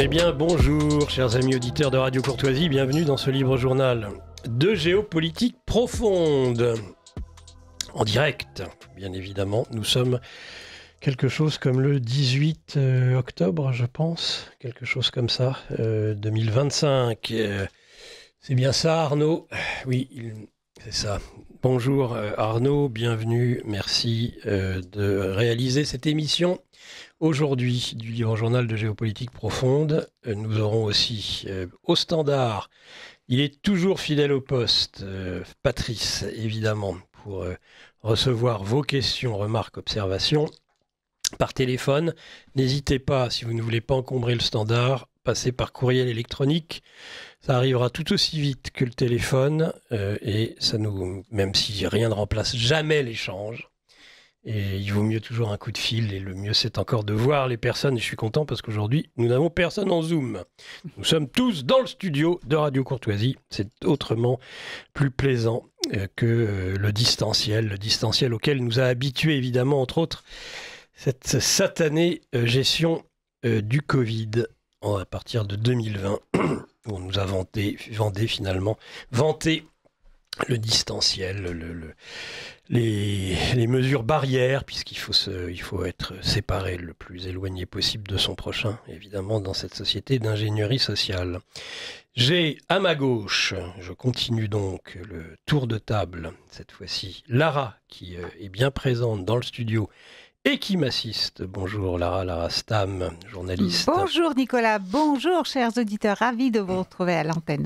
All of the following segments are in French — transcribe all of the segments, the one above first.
Eh bien, bonjour, chers amis auditeurs de Radio Courtoisie, bienvenue dans ce libre journal de géopolitique profonde. En direct, bien évidemment, nous sommes quelque chose comme le 18 octobre, je pense, quelque chose comme ça, 2025. C'est bien ça, Arnaud? Oui, c'est ça. Bonjour Arnaud, bienvenue, merci de réaliser cette émission. Aujourd'hui, du livre journal de géopolitique profonde, nous aurons aussi au standard, il est toujours fidèle au poste, Patrice, évidemment, pour recevoir vos questions, remarques, observations par téléphone. N'hésitez pas, si vous ne voulez pas encombrer le standard, passez par courriel électronique. Ça arrivera tout aussi vite que le téléphone, et ça nous, même si rien ne remplace jamais l'échange. Et il vaut mieux toujours un coup de fil, et le mieux c'est encore de voir les personnes. Et je suis content parce qu'aujourd'hui, nous n'avons personne en Zoom. Nous sommes tous dans le studio de Radio Courtoisie. C'est autrement plus plaisant que le distanciel auquel nous a habitués évidemment, entre autres, cette satanée gestion du Covid à partir de 2020, où on nous a vanté le distanciel, les mesures barrières, puisqu'il faut être séparé le plus éloigné possible de son prochain, évidemment, dans cette société d'ingénierie sociale. J'ai à ma gauche, je continue donc le tour de table, cette fois-ci, Lara, qui est bien présente dans le studio et qui m'assiste. Bonjour Lara Stam, journaliste. Bonjour Nicolas, bonjour chers auditeurs, ravi de vous retrouver à l'antenne.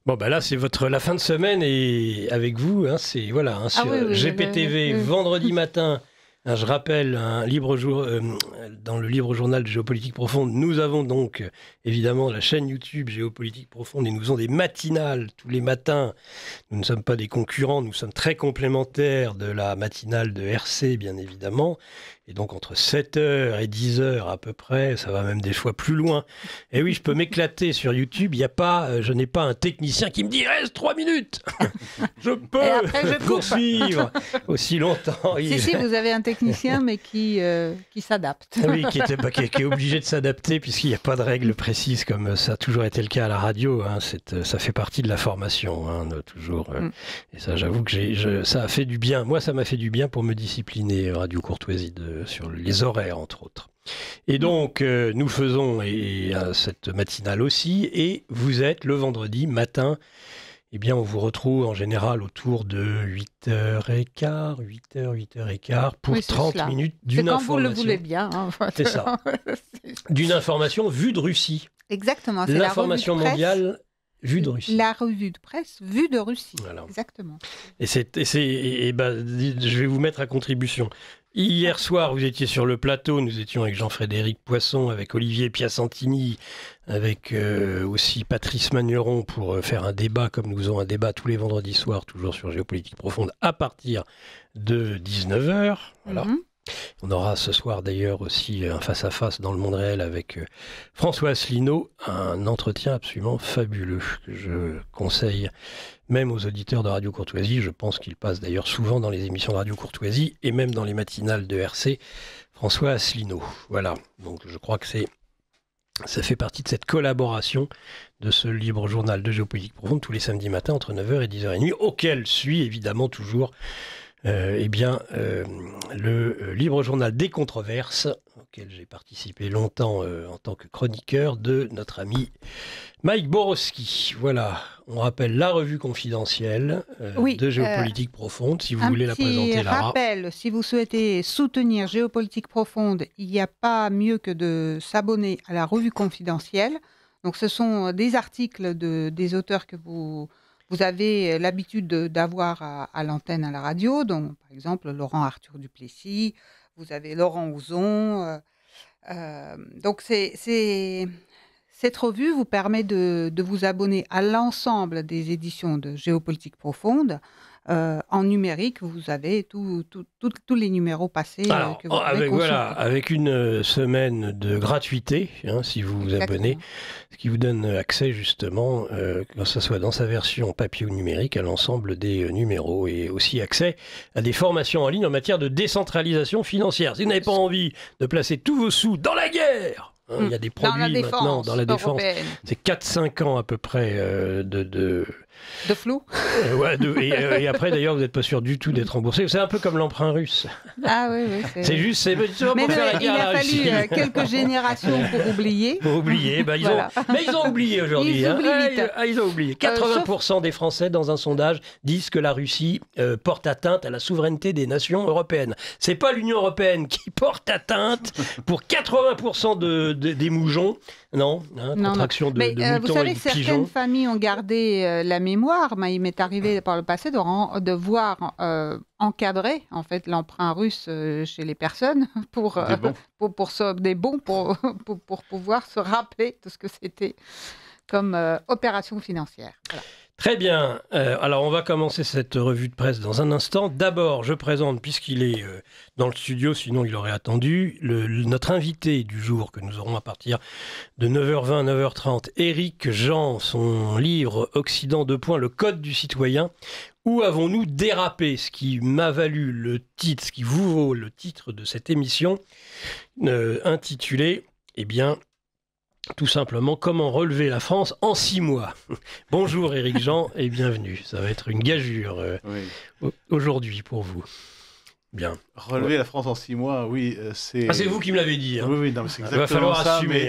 Bon, ben là, c'est la fin de semaine et avec vous, hein, c'est voilà, sur GPTV, vendredi matin. Hein, je rappelle, dans le libre journal de géopolitique profonde, nous avons donc évidemment la chaîne YouTube Géopolitique profonde et nous faisons des matinales tous les matins. Nous ne sommes pas des concurrents, nous sommes très complémentaires de la matinale de RC, bien évidemment. Et donc entre 7h et 10h à peu près, ça va même des fois plus loin. Et oui, je peux m'éclater sur YouTube, je n'ai pas un technicien qui me dit « Reste 3 minutes !» Je peux poursuivre aussi longtemps. Si, vous avez un technicien, mais qui s'adapte. Oui, qui est obligé de s'adapter, puisqu'il n'y a pas de règles précises, comme ça a toujours été le cas à la radio. Hein, ça fait partie de la formation, hein, toujours. Et ça, j'avoue que ça a fait du bien. Moi, ça m'a fait du bien pour me discipliner, Radio Courtoisie, sur les horaires, entre autres. Et donc, nous faisons cette matinale aussi, et vous êtes le vendredi matin. Eh bien, on vous retrouve en général autour de 8h15, 8h15, pour 30 minutes d'une information. C'est quand vous le voulez bien. Hein, c'est ça. D'une information vue de Russie. Exactement. C'est l'information mondiale vue de Russie. La revue de presse vue de Russie. Voilà. Exactement. Et je vais vous mettre à contribution. Hier soir, vous étiez sur le plateau, nous étions avec Jean-Frédéric Poisson, avec Olivier Piacentini, avec aussi Patrice Magneron pour faire un débat, comme nous faisons un débat tous les vendredis soirs, toujours sur Géopolitique Profonde, à partir de 19h. Voilà. On aura ce soir d'ailleurs aussi un face-à-face dans le monde réel avec François Asselineau, un entretien absolument fabuleux que je conseille même aux auditeurs de Radio Courtoisie. Je pense qu'il passe d'ailleurs souvent dans les émissions de Radio Courtoisie et même dans les matinales de RC, François Asselineau. Voilà, donc je crois que ça fait partie de cette collaboration de ce libre journal de géopolitique profonde tous les samedis matins entre 9h et 10h30, auquel suit évidemment toujours le libre journal des controverses, auquel j'ai participé longtemps en tant que chroniqueur de notre ami Mike Borowski. Voilà, on rappelle la revue confidentielle de Géopolitique Profonde, si vous voulez la présenter, Lara. Un rappel, si vous souhaitez soutenir Géopolitique Profonde, il n'y a pas mieux que de s'abonner à la revue confidentielle. Donc ce sont des articles des auteurs que vous avez l'habitude d'avoir à l'antenne à la radio, donc par exemple Laurent Arthur Duplessis, vous avez Laurent Ouzon. Donc cette revue vous permet de vous abonner à l'ensemble des éditions de Géopolitique Profonde. En numérique, vous avez tous les numéros passés. Alors, que vous pouvez consulter. Avec une semaine de gratuité, si vous vous abonnez, ce qui vous donne accès justement, que ce soit dans sa version papier ou numérique, à l'ensemble des numéros, et aussi accès à des formations en ligne en matière de décentralisation financière. Si vous n'avez pas envie de placer tous vos sous dans la guerre, hein. Il y a des produits maintenant dans la défense. Européenne. C'est 4-5 ans à peu près de flou. Et après, d'ailleurs, vous n'êtes pas sûr du tout d'être remboursé. C'est un peu comme l'emprunt russe. Ah oui, C'est juste, c'est pour faire la il guerre à a la fallu Russie. quelques générations pour oublier. Pour oublier. Voilà. Mais ils ont oublié aujourd'hui. Ils oublient vite. Ils ont oublié. 80% des Français, dans un sondage, disent que la Russie porte atteinte à la souveraineté des nations européennes. C'est pas l'Union européenne qui porte atteinte pour 80% des mougeons. Non, contraction de moutons vous savez et que de pigeons. certaines familles ont gardé la mémoire. Il m'est arrivé par le passé de voir encadrer en fait l'emprunt russe chez les personnes pour des bons pour pouvoir se rappeler de ce que c'était comme opération financière. Voilà. Très bien. Alors, on va commencer cette revue de presse dans un instant. D'abord, je présente, puisqu'il est dans le studio, sinon il aurait attendu, notre invité du jour que nous aurons à partir de 9h20, 9h30, Éric Jean, son livre « Occident : le code du citoyen ». Où avons-nous dérapé ? Ce qui m'a valu le titre, ce qui vous vaut le titre de cette émission, intitulée, tout simplement, comment relever la France en 6 mois. Bonjour Éric Jean et bienvenue. Ça va être une gageure aujourd'hui pour vous. Bien. Relever la France en 6 mois, oui, c'est... Ah, c'est vous qui me l'avez dit. Hein. Oui, non, mais c'est exactement il va falloir ça, assumer.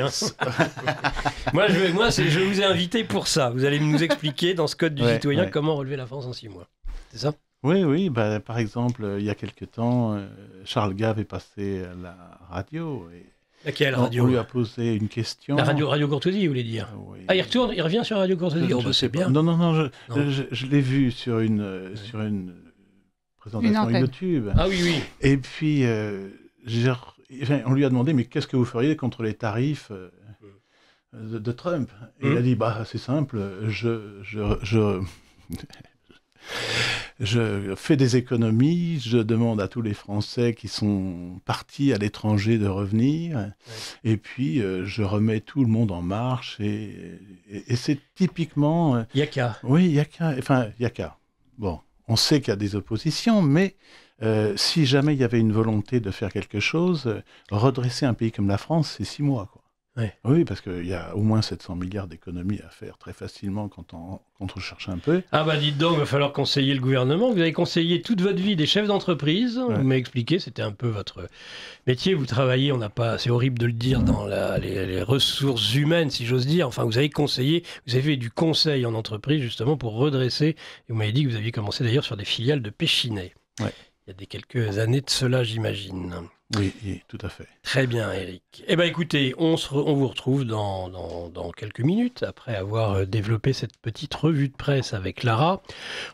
Moi, je vous ai invité pour ça. Vous allez nous expliquer dans ce code du citoyen comment relever la France en 6 mois. C'est ça ? Oui. Par exemple, il y a quelque temps, Charles Gave est passé à la radio et... Laquelle radio ? On lui a posé une question. La radio Courtoisie, vous voulez dire ? Oui. Ah, il revient sur Radio Courtoisie. C'est bien. Non, je l'ai vu sur une présentation YouTube. Ah oui. Et puis, on lui a demandé, mais qu'est-ce que vous feriez contre les tarifs de Trump ? Et il a dit, c'est simple, je fais des économies, je demande à tous les Français qui sont partis à l'étranger de revenir, et puis je remets tout le monde en marche, et c'est typiquement... Yaka. Oui, Yaka. Bon, on sait qu'il y a des oppositions, mais si jamais il y avait une volonté de faire quelque chose, redresser un pays comme la France, c'est 6 mois, quoi. Ouais. Oui, parce qu'il y a au moins 700 milliards d'économies à faire très facilement quand on cherche un peu. Ah dites donc, il va falloir conseiller le gouvernement. Vous avez conseillé toute votre vie des chefs d'entreprise. Vous m'avez expliqué, c'était un peu votre métier. Vous travaillez, c'est horrible de le dire, dans les ressources humaines, si j'ose dire. Enfin, vous avez conseillé, vous avez fait du conseil en entreprise, justement, pour redresser. Et vous m'avez dit que vous aviez commencé d'ailleurs sur des filiales de Péchinet. Ouais. Il y a quelques années de cela, j'imagine. Oui, tout à fait. Très bien, Éric. Écoutez, on vous retrouve dans quelques minutes, après avoir développé cette petite revue de presse avec Lara.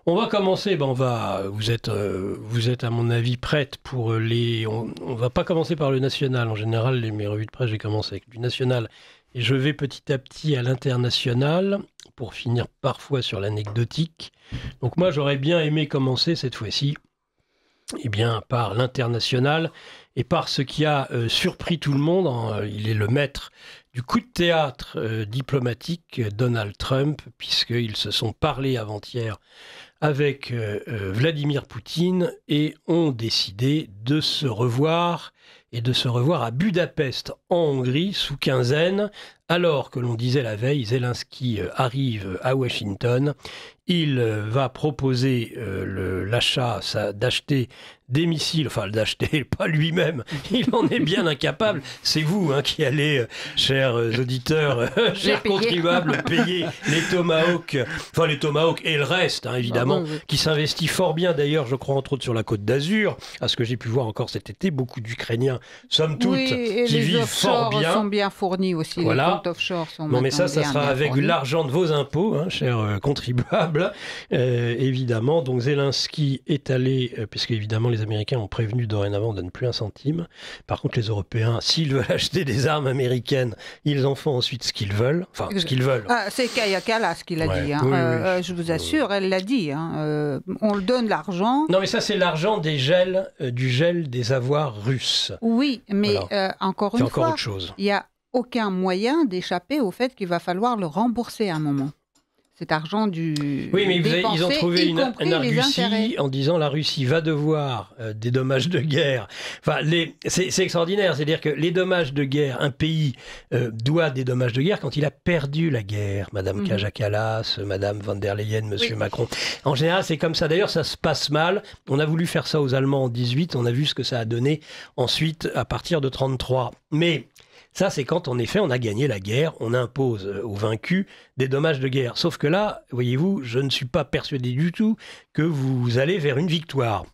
On va commencer, vous êtes à mon avis prête pour les... On va pas commencer par le national. En général, mes revues de presse, j'ai commencé avec du national. Et je vais petit à petit à l'international, pour finir parfois sur l'anecdotique. Donc moi, j'aurais bien aimé commencer cette fois-ci par l'international et par ce qui a surpris tout le monde. Il est le maître du coup de théâtre diplomatique, Donald Trump, puisqu'ils se sont parlé avant-hier avec Vladimir Poutine et ont décidé de se revoir à Budapest, en Hongrie, sous quinzaine. Alors que l'on disait la veille, Zelensky arrive à Washington. Il va proposer l'achat d'acheter des missiles, d'acheter, pas lui-même, il en est bien incapable. C'est vous qui allez, chers auditeurs, chers contribuables, payer les Tomahawks, et le reste, évidemment, qui s'investit fort bien, d'ailleurs, je crois, entre autres sur la Côte d'Azur, à ce que j'ai pu voir encore cet été, beaucoup d'Ukrainiens, somme toute, qui vivent fort bien. Les offshore sont bien fournis aussi, voilà. Les comptes offshore sont non, mais ça bien sera avec fournis. l'argent de vos impôts, chers contribuables, évidemment. Donc Zelensky est allé, puisque évidemment les Américains ont prévenu dorénavant de ne plus 1 centime. Par contre, les Européens, s'ils veulent acheter des armes américaines, ils en font ensuite ce qu'ils veulent. Ce qu'ils veulent. C'est Kaja Kallas qui l'a dit. Oui. Je vous assure, elle l'a dit. On le donne l'argent. Non, mais ça, c'est l'argent du gel des avoirs russes. Oui, mais encore une fois, autre chose. Il n'y a aucun moyen d'échapper au fait qu'il va falloir le rembourser à un moment. cet argent du Oui, mais dépensé, ils ont trouvé y compris un les argutie intérêts. en disant la Russie va devoir des dommages de guerre. Enfin, c'est extraordinaire, c'est-à-dire que les dommages de guerre, un pays doit des dommages de guerre quand il a perdu la guerre. Madame Kaja Kallas, Madame von der Leyen, Monsieur Macron. En général, c'est comme ça. D'ailleurs, ça se passe mal. On a voulu faire ça aux Allemands en 18. On a vu ce que ça a donné ensuite à partir de 33. Mais ça, c'est quand, en effet, on a gagné la guerre, on impose aux vaincus des dommages de guerre. Sauf que là, voyez-vous, je ne suis pas persuadé du tout que vous allez vers une victoire.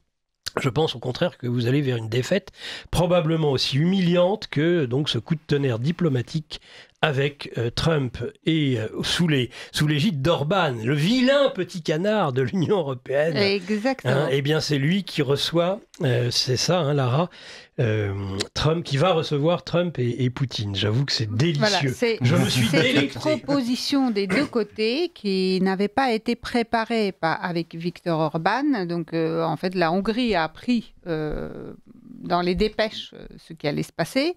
Je pense au contraire que vous allez vers une défaite probablement aussi humiliante que donc ce coup de tonnerre diplomatique avec Trump et sous l'égide d'Orban, le vilain petit canard de l'Union européenne. Exactement. Eh bien, c'est lui qui reçoit, c'est ça, hein, Lara, Trump, qui va recevoir Trump et Poutine. J'avoue que c'est délicieux. Voilà, je me suis délecté. C'est une proposition des deux côtés qui n'avait pas été préparée avec Viktor Orban. Donc, en fait, la Hongrie a appris dans les dépêches ce qui allait se passer.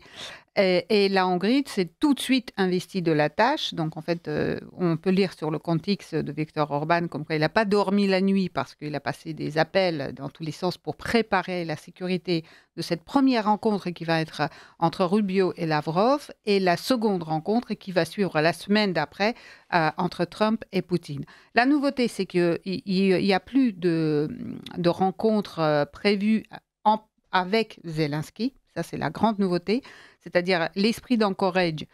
Et la Hongrie s'est tout de suite investie de la tâche. Donc, en fait, on peut lire sur le compte X de Viktor Orban comme quoi il n'a pas dormi la nuit parce qu'il a passé des appels dans tous les sens pour préparer la sécurité de cette première rencontre qui va être entre Rubio et Lavrov et la seconde rencontre qui va suivre la semaine d'après entre Trump et Poutine. La nouveauté, c'est qu'il n'y a plus de rencontres prévues avec Zelensky. Ça, c'est la grande nouveauté. C'est-à-dire l'esprit d'Anchorage,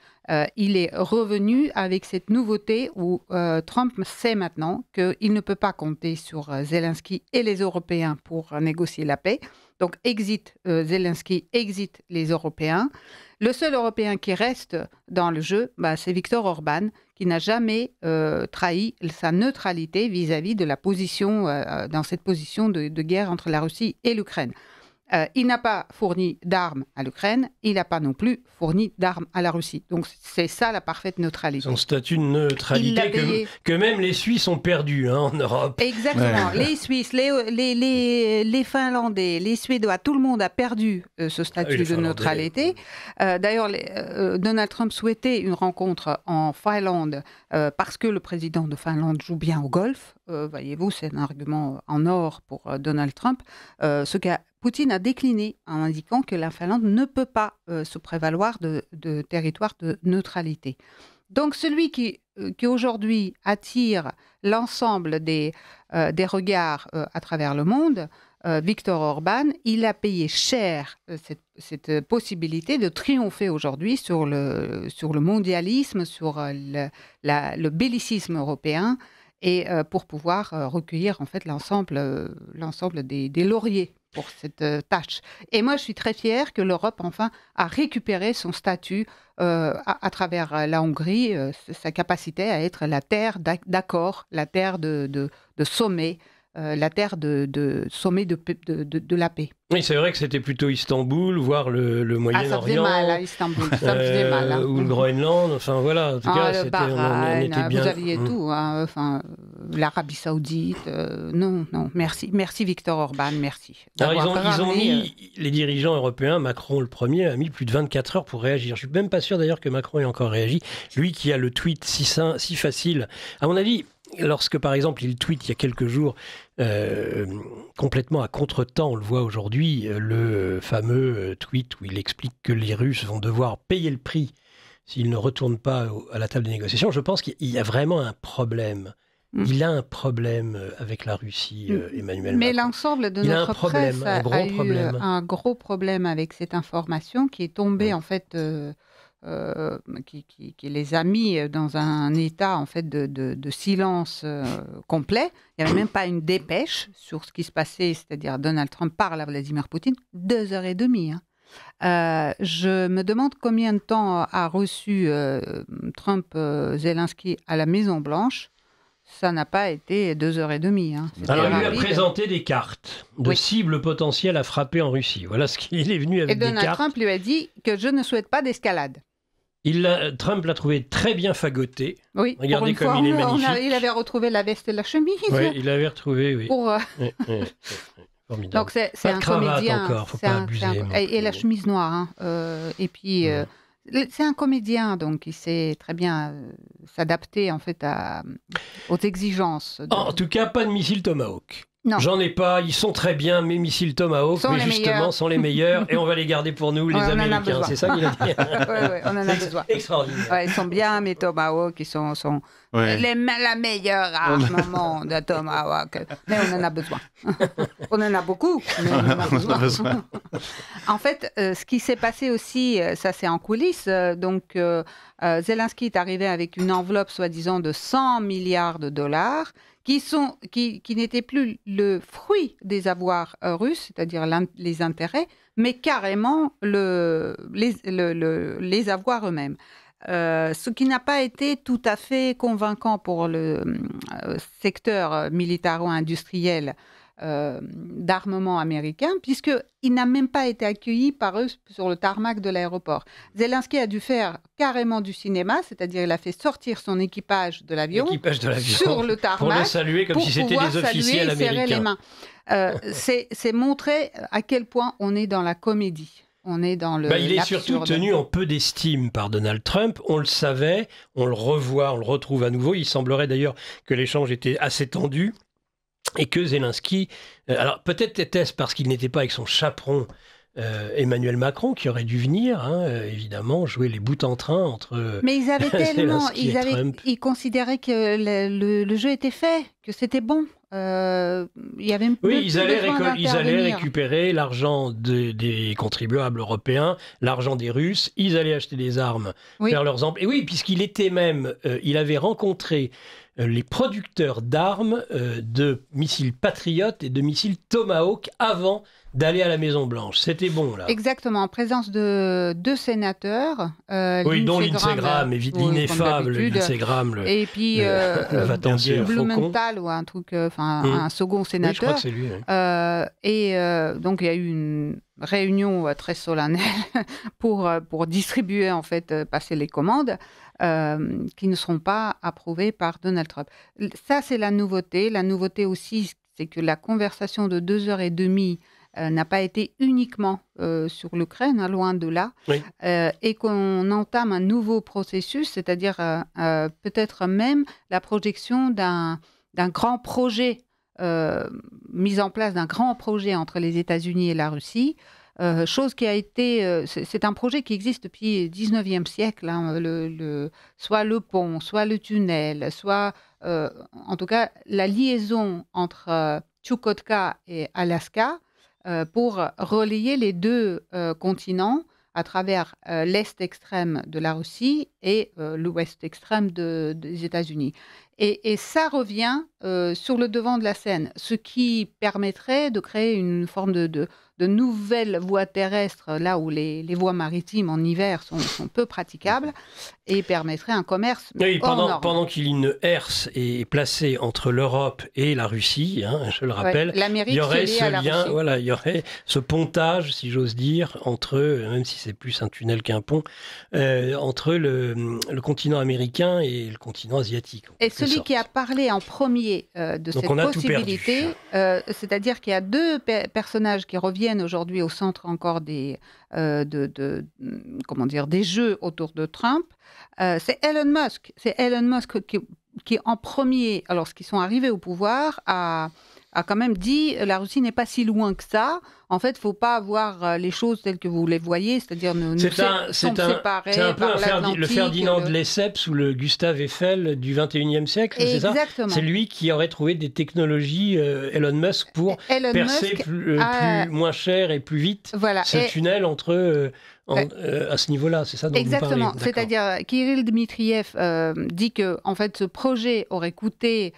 il est revenu avec cette nouveauté où Trump sait maintenant qu'il ne peut pas compter sur Zelensky et les Européens pour négocier la paix. Donc, exit Zelensky, exit les Européens. Le seul Européen qui reste dans le jeu, c'est Viktor Orban, qui n'a jamais trahi sa neutralité vis-à-vis de la position, dans cette position de guerre entre la Russie et l'Ukraine. Il n'a pas fourni d'armes à l'Ukraine, il n'a pas non plus fourni d'armes à la Russie. Donc c'est ça la parfaite neutralité. Son statut de neutralité que même les Suisses ont perdu en Europe. Exactement. Ouais. Les Suisses, les Finlandais, les Suédois, tout le monde a perdu ce statut de neutralité. D'ailleurs, Donald Trump souhaitait une rencontre en Finlande parce que le président de Finlande joue bien au golf. Voyez-vous, c'est un argument en or pour Donald Trump. Ce qu'a Poutine a décliné en indiquant que la Finlande ne peut pas se prévaloir de territoire de neutralité. Donc celui qui aujourd'hui attire l'ensemble des regards à travers le monde, Viktor Orban, il a payé cher cette possibilité de triompher aujourd'hui sur le mondialisme, sur le bellicisme européen et pour pouvoir recueillir en fait l'ensemble des lauriers pour cette tâche. Et moi, je suis très fière que l'Europe, enfin, a récupéré son statut à travers la Hongrie, sa capacité à être la terre d'accord, la terre de sommet, la terre de sommet de la paix. Oui, c'est vrai que c'était plutôt Istanbul, voire le Moyen-Orient. Ça faisait mal à Istanbul, ça faisait mal. Hein. Ou le Groenland, enfin voilà, en tout cas, Bahreïn, on était bien. Vous aviez tout, hein, enfin, l'Arabie Saoudite, non, merci Viktor Orban, merci. Alors, ils ont mis, les dirigeants européens, Macron le premier, a mis plus de 24 heures pour réagir. Je ne suis même pas sûr d'ailleurs que Macron ait encore réagi. Lui qui a le tweet si facile. À mon avis, lorsque, par exemple, il tweet il y a quelques jours, complètement à contre-temps, on le voit aujourd'hui, le fameux tweet où il explique que les Russes vont devoir payer le prix s'ils ne retournent pas à la table des négociations, je pense qu'il y a vraiment un problème. Il a un problème avec la Russie, Emmanuel Macron. Mais l'ensemble de notre presse a eu un gros problème avec cette information qui est tombée, en fait... qui les a mis dans un état en fait de silence complet. Il n'y avait même pas une dépêche sur ce qui se passait, c'est-à-dire Donald Trump parle à Vladimir Poutine, 2h30. Hein. Je me demande combien de temps a reçu Trump Zelensky à la Maison-Blanche. Ça n'a pas été 2h30. Hein. Alors, il lui a présenté des cartes de cibles potentielles à frapper en Russie. Voilà ce qu'il est venu avec des cartes. Et Donald Trump lui a dit que je ne souhaite pas d'escalade. Trump l'a trouvé très bien fagoté. Oui, regardez comme il est magnifique. Il avait retrouvé la veste et la chemise. Oui, il avait retrouvé, oui. Formidable. Donc c'est un comédien. Encore, faut pas abuser. Et la chemise noire. Hein. Et puis C'est un comédien, donc il sait très bien s'adapter en fait aux exigences. En tout cas, pas de missile Tomahawk. Non. J'en ai pas, ils sont très bien, mes missiles Tomahawk, mais justement, sont les meilleurs, et on va les garder pour nous, les Américains. C'est ça qu'il a dit. Oui, on en a besoin. Extraordinaire. Ouais, ils sont bien, mes Tomahawk, ils sont la meilleure arme au monde, Tomahawk. Mais on en a besoin. On en a beaucoup, mais on en a besoin. En fait, ce qui s'est passé aussi, ça c'est en coulisses, donc Zelensky est arrivé avec une enveloppe soi-disant de 100 milliards de dollars, qui n'étaient plus le fruit des avoirs russes, c'est-à-dire les intérêts, mais carrément les avoirs eux-mêmes. Ce qui n'a pas été tout à fait convaincant pour le secteur militaro-industriel d'armement américain, puisqu'il n'a même pas été accueilli par eux sur le tarmac de l'aéroport. Zelensky a dû faire carrément du cinéma, c'est-à-dire il a fait sortir son équipage de l'avion sur le tarmac pour le saluer comme si c'était des officiels américains. C'est montrer à quel point on est dans la comédie. On est dans le il est surtout tenu en peu d'estime par Donald Trump. On le savait, on le revoit, on le retrouve à nouveau. Il semblerait d'ailleurs que l'échange était assez tendu. Et que Zelensky, alors peut-être était-ce parce qu'il n'était pas avec son chaperon Emmanuel Macron, qui aurait dû venir, évidemment, jouer les bouts en train entre Mais ils avaient tellement, Trump. Ils considéraient que le jeu était fait, que c'était bon. Il y avait ils allaient récupérer l'argent des contribuables européens, l'argent des Russes, ils allaient acheter des armes, faire leurs emplois. Et oui, puisqu'il était même, il avait rencontré les producteurs d'armes de missiles Patriot et de missiles Tomahawk avant d'aller à la Maison-Blanche. C'était bon, là. Exactement, en présence de 2 sénateurs. Dont Lindsey Graham, l'ineffable Lindsey Graham. Et puis Blumenthal, ou un truc, un second sénateur. Oui, je crois que c'est lui. Donc, il y a eu une réunion très solennelle pour distribuer, en fait, passer les commandes. Qui ne seront pas approuvés par Donald Trump. Ça, c'est la nouveauté. La nouveauté aussi, c'est que la conversation de 2h30 n'a pas été uniquement sur l'Ukraine, loin de là, et qu'on entame un nouveau processus, c'est-à-dire peut-être même la projection d'un grand projet, mise en place d'un grand projet entre les États-Unis et la Russie. Chose qui a été... c'est un projet qui existe depuis le 19e siècle, soit le pont, soit le tunnel, soit, en tout cas, la liaison entre Tchoukotka et Alaska pour relayer les 2 continents à travers l'est extrême de la Russie et l'ouest extrême des États-Unis. Et ça revient sur le devant de la scène, ce qui permettrait de créer une forme de nouvelles voies terrestres, là où les voies maritimes en hiver sont peu praticables, et permettrait un commerce pendant qu'une herse est placée entre l'Europe et la Russie, je le rappelle, l'Amérique, il y aurait ce lien, il y aurait ce pontage, si j'ose dire, entre, même si c'est plus un tunnel qu'un pont, entre le continent américain et le continent asiatique. Et celui qui a parlé en premier de cette possibilité, c'est-à-dire qu'il y a 2 personnages qui reviennent aujourd'hui au centre encore des jeux autour de Trump, c'est Elon Musk. C'est Elon Musk qui en premier, lorsqu'ils sont arrivés au pouvoir, a quand même dit la Russie n'est pas si loin que ça. En fait, il ne faut pas voir les choses telles que vous les voyez, c'est-à-dire c'est un peu le Ferdinand de Lesseps ou le Gustave Eiffel du 21e siècle, c'est ça ? C'est lui qui aurait trouvé des technologies, Elon Musk, pour percer moins cher et plus vite ce tunnel entre... à ce niveau-là, c'est ça dont vous parlez. Exactement. C'est-à-dire, Kirill Dmitriev dit que, en fait, ce projet aurait coûté,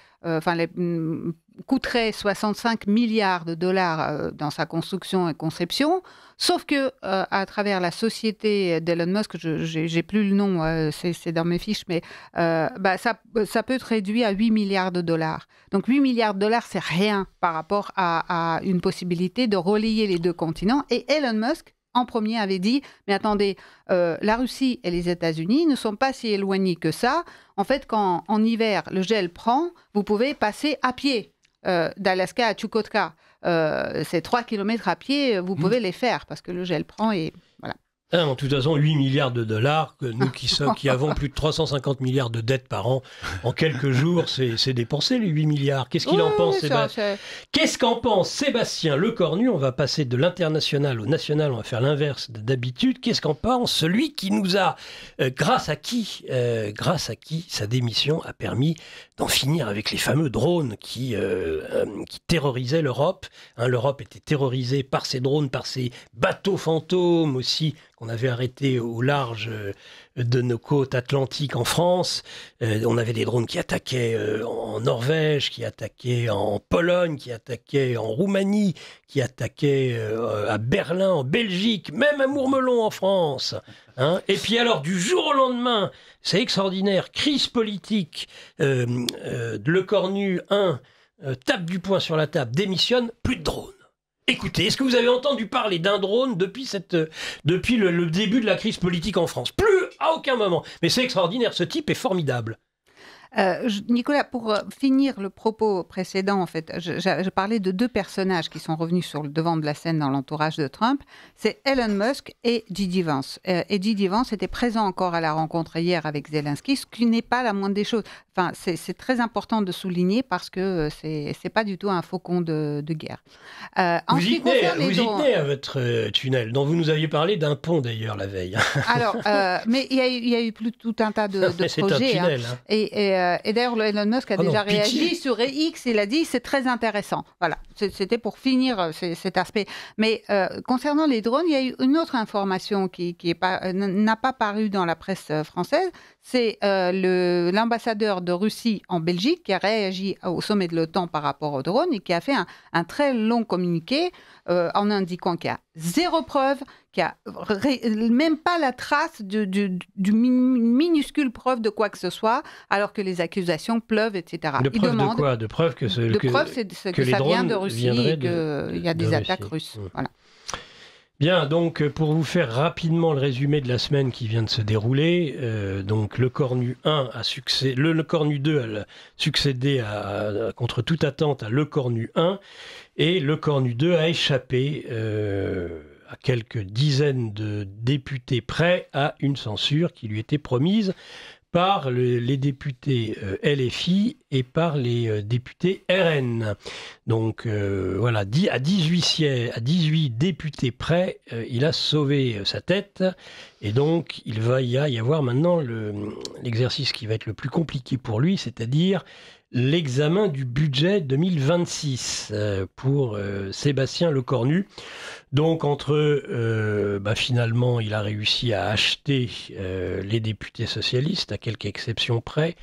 coûterait 65 milliards de dollars dans sa construction et conception, sauf que à travers la société d'Elon Musk, j'ai plus le nom, c'est dans mes fiches, mais ça peut être réduit à 8 milliards de dollars. Donc 8 milliards de dollars, c'est rien par rapport à une possibilité de relayer les 2 continents. Et Elon Musk, en premier, avait dit « Mais attendez, la Russie et les États-Unis ne sont pas si éloignés que ça. En fait, quand en hiver, le gel prend, vous pouvez passer à pied d'Alaska à Tchoukotka. C'est 3 kilomètres à pied, vous pouvez les faire parce que le gel prend et voilà. » De toute façon, 8 milliards de dollars, nous qui avons plus de 350 milliards de dettes par an, en quelques jours, c'est dépensé les 8 milliards. Qu'est-ce qu'il en pense, Sébastien ? Qu'est-ce qu'en pense Sébastien Lecornu ? On va passer de l'international au national, on va faire l'inverse d'habitude. Qu'est-ce qu'en pense celui qui nous a, grâce à qui sa démission a permis d'en finir avec les fameux drones qui terrorisaient l'Europe. L'Europe était terrorisée par ces drones, par ces bateaux fantômes aussi, qu'on avait arrêté au large de nos côtes atlantiques en France. On avait des drones qui attaquaient en Norvège, qui attaquaient en Pologne, qui attaquaient en Roumanie, qui attaquaient à Berlin, en Belgique, même à Mourmelon en France. Et puis alors, du jour au lendemain, c'est extraordinaire, crise politique, Lecornu 1 tape du poing sur la table, démissionne, plus de drones. Écoutez, est-ce que vous avez entendu parler d'un drone depuis le début de la crise politique en France ? Plus à aucun moment. Mais c'est extraordinaire, ce type est formidable. Nicolas, pour finir le propos précédent, en fait, je parlais de deux personnages qui sont revenus sur le devant de la scène dans l'entourage de Trump. C'est Elon Musk et J.D. Vance. Et J.D. Vance était présent encore à la rencontre hier avec Zelensky, ce qui n'est pas la moindre des choses. Enfin, c'est très important de souligner parce que c'est pas du tout un faucon de guerre. Vous y tenez à votre tunnel, dont vous nous aviez parlé d'un pont d'ailleurs la veille. Alors, mais il y a eu tout un tas de projets. C'est un tunnel. Et d'ailleurs, Elon Musk a déjà réagi sur X. Il a dit c'est très intéressant. Voilà, c'était pour finir cet aspect. Mais concernant les drones, il y a eu une autre information qui n'a pas paru dans la presse française. C'est l'ambassadeur de Russie en Belgique qui a réagi au sommet de l'OTAN par rapport aux drones et qui a fait un très long communiqué en indiquant qu'il y a zéro preuve, qu'il n'y a même pas la trace d'une minuscule preuve de quoi que ce soit, alors que les accusations pleuvent, etc. De preuve de quoi ? De preuve que ça vient de Russie et qu'il y a des attaques russes. Voilà. Bien, donc pour vous faire rapidement le résumé de la semaine qui vient de se dérouler, donc Lecornu 1 a Lecornu 2 a succédé contre toute attente à Lecornu 1 et Lecornu 2 a échappé à quelques dizaines de députés près à une censure qui lui était promise par les députés LFI et par les députés RN. Donc voilà, à 18 députés près, il a sauvé sa tête. Et donc, il va y avoir maintenant l'exercice qui va être le plus compliqué pour lui, c'est-à-dire l'examen du budget 2026 pour Sébastien Lecornu. Donc, finalement, il a réussi à acheter les députés socialistes, à quelques exceptions près.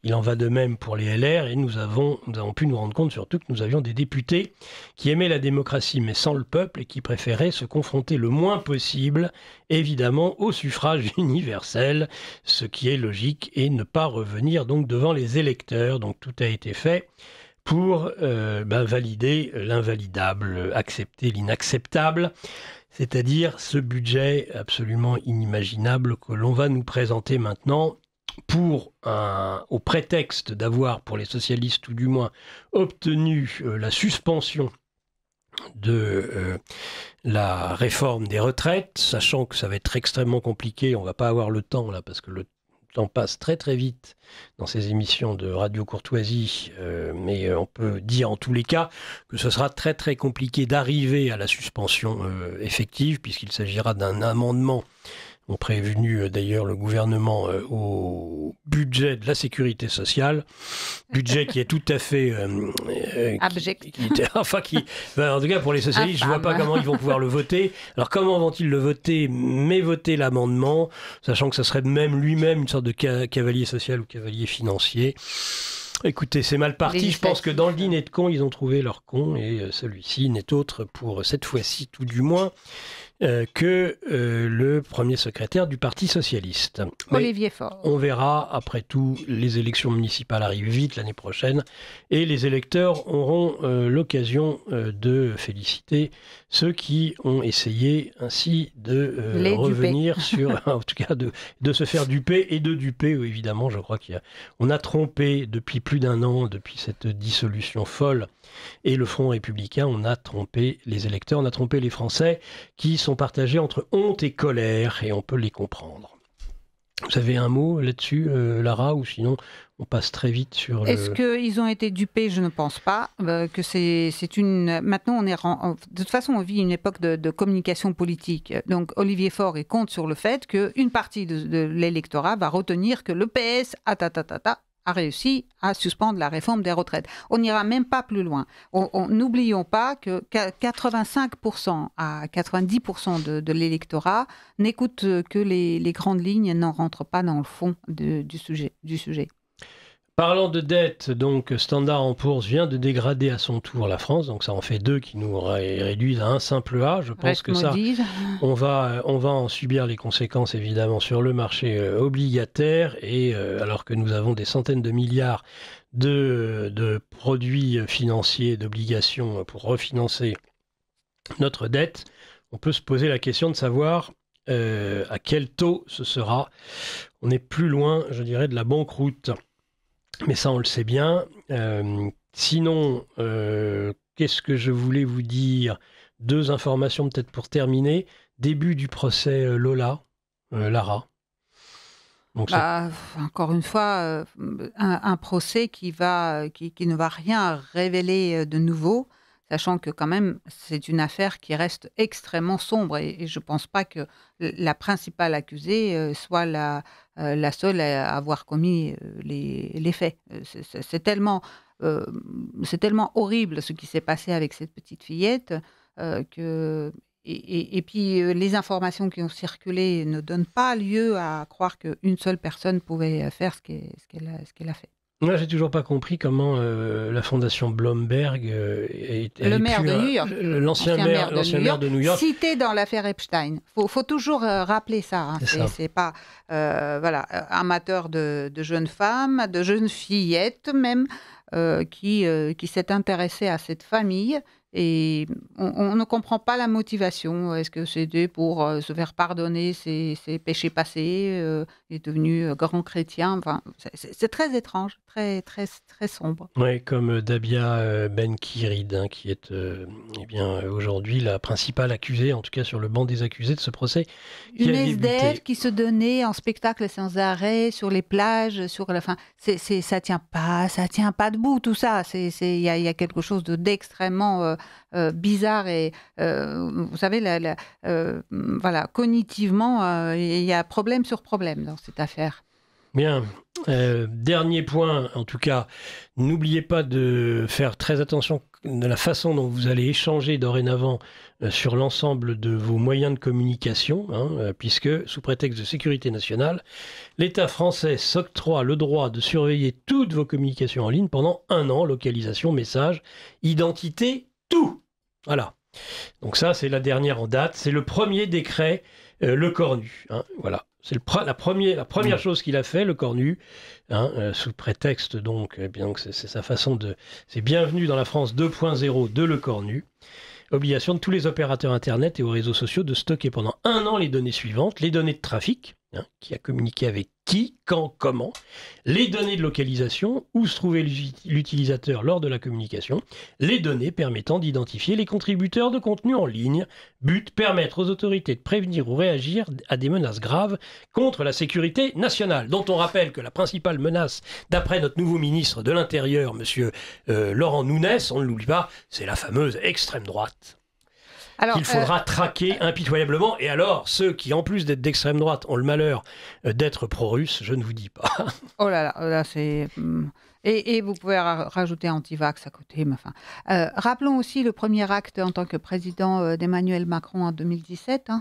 Il en va de même pour les LR et nous avons pu nous rendre compte surtout que nous avions des députés qui aimaient la démocratie mais sans le peuple et qui préféraient se confronter le moins possible, évidemment, au suffrage universel, ce qui est logique, et ne pas revenir donc devant les électeurs. Donc tout a été fait pour valider l'invalidable, accepter l'inacceptable, c'est-à-dire ce budget absolument inimaginable que l'on va nous présenter maintenant au prétexte d'avoir, pour les socialistes tout du moins, obtenu la suspension de la réforme des retraites, sachant que ça va être extrêmement compliqué, on ne va pas avoir le temps là, parce que le temps passe très très vite dans ces émissions de Radio Courtoisie, mais on peut dire en tous les cas que ce sera très très compliqué d'arriver à la suspension effective, puisqu'il s'agira d'un amendement ont prévenu d'ailleurs le gouvernement au budget de la sécurité sociale, budget qui est tout à fait abject. En tout cas pour les socialistes, je ne vois pas comment ils vont pouvoir le voter. Alors comment vont-ils le voter, mais voter l'amendement, sachant que ça serait même lui-même une sorte de cavalier social ou cavalier financier. Écoutez, c'est mal parti. Je pense que dans le dîner de cons, ils ont trouvé leur con, et celui-ci n'est autre, pour cette fois-ci tout du moins, que le premier secrétaire du Parti socialiste. Olivier Faure. On verra, après tout, les élections municipales arrivent vite l'année prochaine, et les électeurs auront l'occasion de féliciter ceux qui ont essayé ainsi de revenir sur, en tout cas de se faire duper et de duper, évidemment, je crois qu'on a trompé depuis plus d'un an, depuis cette dissolution folle, et le Front républicain, on a trompé les électeurs, on a trompé les Français qui sont partagés entre honte et colère, et on peut les comprendre. Vous avez un mot là-dessus, Lara, ou sinon on passe très vite sur... Est-ce qu'ils ont été dupés? Je ne pense pas. Que c'est une... Maintenant, de toute façon, on vit une époque de communication politique. Donc, Olivier Faure, il compte sur le fait qu'une partie de l'électorat va retenir que le PS a réussi à suspendre la réforme des retraites. On n'ira même pas plus loin. N'oublions pas que 85% à 90% de l'électorat n'écoute que les grandes lignes et n'en rentre pas dans le fond du sujet. Parlant de dette, donc Standard & Poor's vient de dégrader à son tour la France, donc ça en fait 2 qui nous réduisent à un simple A. Je pense que ça, on va en subir les conséquences évidemment sur le marché obligataire, et alors que nous avons des centaines de milliards de produits financiers, d'obligations pour refinancer notre dette, on peut se poser la question de savoir à quel taux ce sera. On est plus loin, je dirais, de la banqueroute. Mais ça, on le sait bien. Sinon, qu'est-ce que je voulais vous dire? 2 informations peut-être pour terminer. Début du procès Lola, Lara. Donc, encore une fois, un procès qui ne va rien révéler de nouveau, sachant que quand même, c'est une affaire qui reste extrêmement sombre, et je ne pense pas que la principale accusée soit la seule à avoir commis les faits. C'est tellement horrible ce qui s'est passé avec cette petite fillette que... Et puis, les informations qui ont circulé ne donnent pas lieu à croire qu'une seule personne pouvait faire ce qu'elle a fait. Moi, j'ai toujours pas compris comment la fondation Blomberg le maire de New York, l'ancien maire de New York, cité dans l'affaire Epstein. Faut toujours rappeler ça. Hein. C'est pas amateur de jeunes femmes, de jeunes fillettes même, qui s'est intéressé à cette famille. Et on ne comprend pas la motivation. Est-ce que c'était pour se faire pardonner ses péchés passés? Il est devenu grand chrétien. Enfin, c'est très étrange, très, très, très sombre. Oui, comme Dabia Ben-Kirid, qui est aujourd'hui la principale accusée, en tout cas sur le banc des accusés de ce procès. Une SDF qui se donnait en spectacle sans arrêt sur les plages, ça tient pas debout tout ça. Il y a quelque chose d'extrêmement bizarre, et vous savez, cognitivement, il y a problème sur problème dans cette affaire. Bien. Dernier point, en tout cas, n'oubliez pas de faire très attention de la façon dont vous allez échanger dorénavant sur l'ensemble de vos moyens de communication, puisque, sous prétexte de sécurité nationale, l'État français s'octroie le droit de surveiller toutes vos communications en ligne pendant 1 an, localisation, message, identité, tout. Voilà. Donc ça, c'est la dernière en date. C'est le premier décret, le Cornu. Voilà. C'est la première chose qu'il a fait, le Cornu, sous prétexte donc, c'est sa façon de... C'est bienvenue dans la France 2.0 de le Cornu. Obligation de tous les opérateurs Internet et aux réseaux sociaux de stocker pendant 1 an les données suivantes, les données de trafic, qui a communiqué avec qui, quand, comment, les données de localisation, où se trouvait l'utilisateur lors de la communication, les données permettant d'identifier les contributeurs de contenu en ligne. But, permettre aux autorités de prévenir ou réagir à des menaces graves contre la sécurité nationale, dont on rappelle que la principale menace, d'après notre nouveau ministre de l'Intérieur, monsieur Laurent Nunez, on ne l'oublie pas, c'est la fameuse extrême droite. Qu'il faudra traquer impitoyablement. Et alors, ceux qui, en plus d'être d'extrême droite, ont le malheur d'être pro-russes, je ne vous dis pas. Oh là, c'est... Et vous pouvez rajouter anti-vax à côté. Mais enfin. Rappelons aussi le premier acte en tant que président d'Emmanuel Macron en 2017.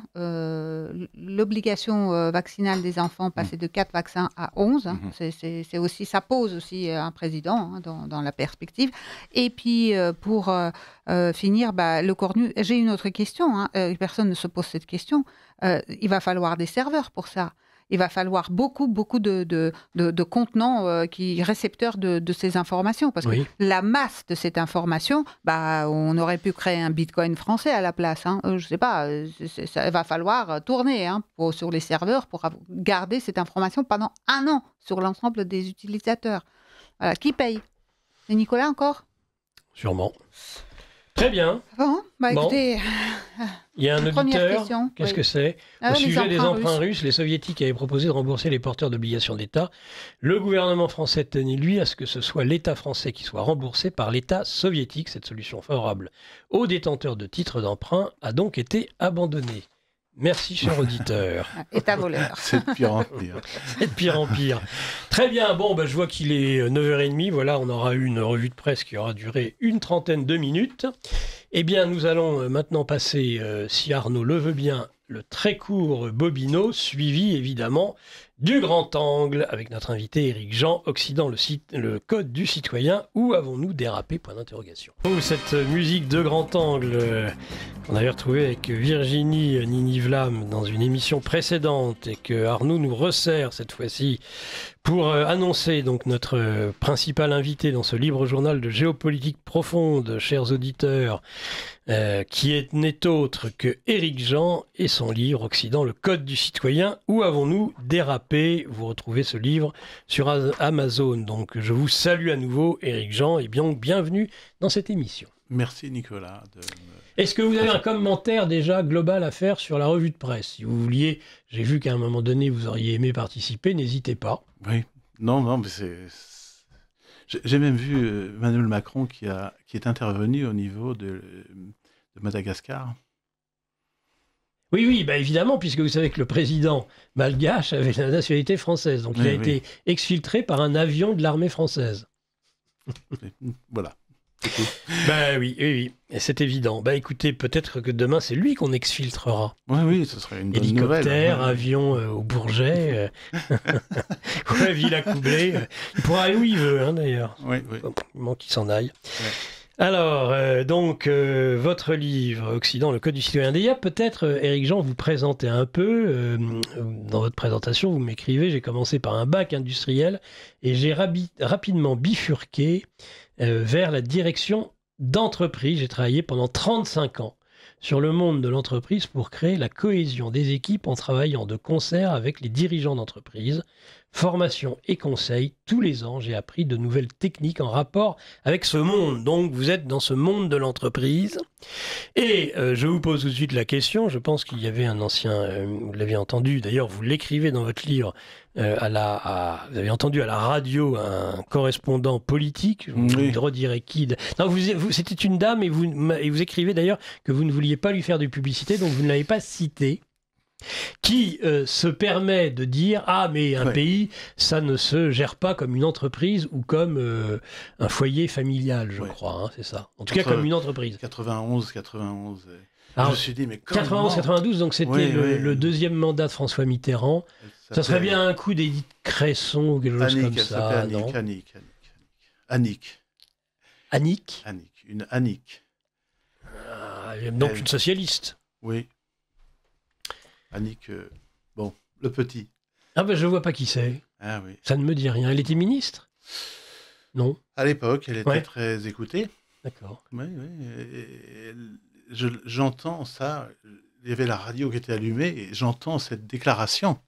L'obligation vaccinale des enfants passée de 4 vaccins à 11. C'est aussi, ça pose aussi un président dans la perspective. Et puis, pour finir, le Cornu, j'ai une autre question. Personne ne se pose cette question. Il va falloir des serveurs pour ça. il va falloir beaucoup de contenants récepteurs de ces informations. Parce que la masse de cette information, on aurait pu créer un bitcoin français à la place. Hein. Je ne sais pas, ça va falloir tourner sur les serveurs pour garder cette information pendant 1 an sur l'ensemble des utilisateurs. Voilà. Qui paye? C'est Nicolas encore? Sûrement. Très bien. Bon, écoutez... Il y a un auditeur. Qu'est-ce oui. que c'est? Au sujet des emprunts russes, les soviétiques avaient proposé de rembourser les porteurs d'obligations d'État. Le gouvernement français tenait, lui, à ce que ce soit l'État français qui soit remboursé par l'État soviétique. Cette solution favorable aux détenteurs de titres d'emprunt a donc été abandonnée. Merci, cher auditeur. État voleur. C'est de pire en pire. C'est de pire en pire. Très bien, je vois qu'il est 9h30. Voilà, on aura eu une revue de presse qui aura duré une trentaine de minutes. Eh bien, nous allons maintenant passer, si Arnaud le veut bien, le très court Bobino, suivi évidemment du grand angle avec notre invité Éric Jean, Occident, le code du citoyen. Où avons-nous dérapé? Point d'interrogation. Cette musique de grand angle qu'on avait retrouvée avec Virginie Nini-Vlam dans une émission précédente et que Arnaud nous resserre cette fois-ci pour annoncer donc notre principal invité dans ce libre journal de géopolitique profonde, chers auditeurs, qui n'est autre que Éric Jean et son livre Occident, le code du citoyen. Où avons-nous dérapé? Vous retrouvez ce livre sur Amazon. Donc je vous salue à nouveau, Éric Jean, et bienvenue dans cette émission. Merci Nicolas. Est-ce que vous avez un commentaire déjà global à faire sur la revue de presse? Si vous vouliez, j'ai vu qu'à un moment donné vous auriez aimé participer, n'hésitez pas. Oui, non, mais j'ai même vu Emmanuel Macron qui est intervenu au niveau de Madagascar. Oui, évidemment, puisque vous savez que le président malgache avait la nationalité française, donc il a été exfiltré par un avion de l'armée française. Voilà. Oui, et c'est évident. Écoutez, peut-être que demain c'est lui qu'on exfiltrera. Oui, ce serait une bonne nouvelle. Hélicoptère, avion au Bourget, Villa Coublé. Il pourra aller où il veut, d'ailleurs. Oui. Il manque qu'il s'en aille. Ouais. Alors, votre livre Occident, le code du citoyen. D'ailleurs, peut-être, Éric Jean, vous présentez un peu. Dans votre présentation, vous m'écrivez, j'ai commencé par un bac industriel et j'ai rapidement bifurqué vers la direction d'entreprise. J'ai travaillé pendant 35 ans sur le monde de l'entreprise pour créer la cohésion des équipes en travaillant de concert avec les dirigeants d'entreprise. Formation et conseils, tous les ans, j'ai appris de nouvelles techniques en rapport avec ce monde. Donc, vous êtes dans ce monde de l'entreprise. Et je vous pose tout de suite la question. Je pense qu'il y avait un ancien, vous l'avez entendu, d'ailleurs, vous l'écrivez dans votre livre, vous avez entendu à la radio un correspondant politique, je vous redirai qui. Non, c'était une dame et vous écrivez d'ailleurs que vous ne vouliez pas lui faire de publicité, donc vous ne l'avez pas cité. Qui se permet de dire « Ah, mais un pays, ça ne se gère pas comme une entreprise ou comme un foyer familial, je crois. C'est ça. En tout cas, comme une entreprise. » 91. Alors, je me suis dit, mais comment 91-92, donc c'était le deuxième mandat de François Mitterrand. Ça serait bien un coup d'Édith Cresson ou quelque chose comme ça, non? Annick. Annick. Une Annick. Donc une socialiste. Oui. Annick, le petit. Ah je vois pas qui c'est. Ah oui. Ça ne me dit rien. Elle était ministre? Non. À l'époque, elle était très écoutée. D'accord. Oui. J'entends ça. Il y avait la radio qui était allumée et j'entends cette déclaration.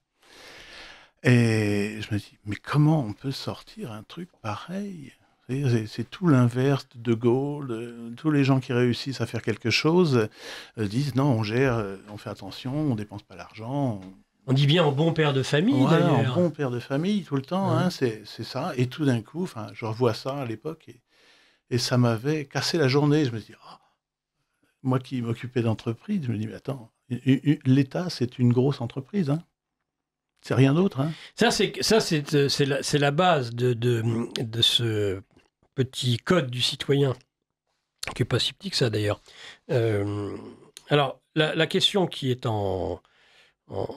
Et je me dis, mais comment on peut sortir un truc pareil? C'est tout l'inverse de Gaulle. Tous les gens qui réussissent à faire quelque chose disent non, on gère, on fait attention, on dépense pas l'argent. On dit bien en bon père de famille, d'ailleurs. En bon père de famille, tout le temps, c'est ça. Et tout d'un coup, je revois ça à l'époque et ça m'avait cassé la journée. Je me dis, moi qui m'occupais d'entreprise, je me dis, mais attends, l'État, c'est une grosse entreprise, hein. C'est rien d'autre. Ça, c'est la base de ce petit code du citoyen, qui n'est pas si petit que ça d'ailleurs. Alors, la question qui est en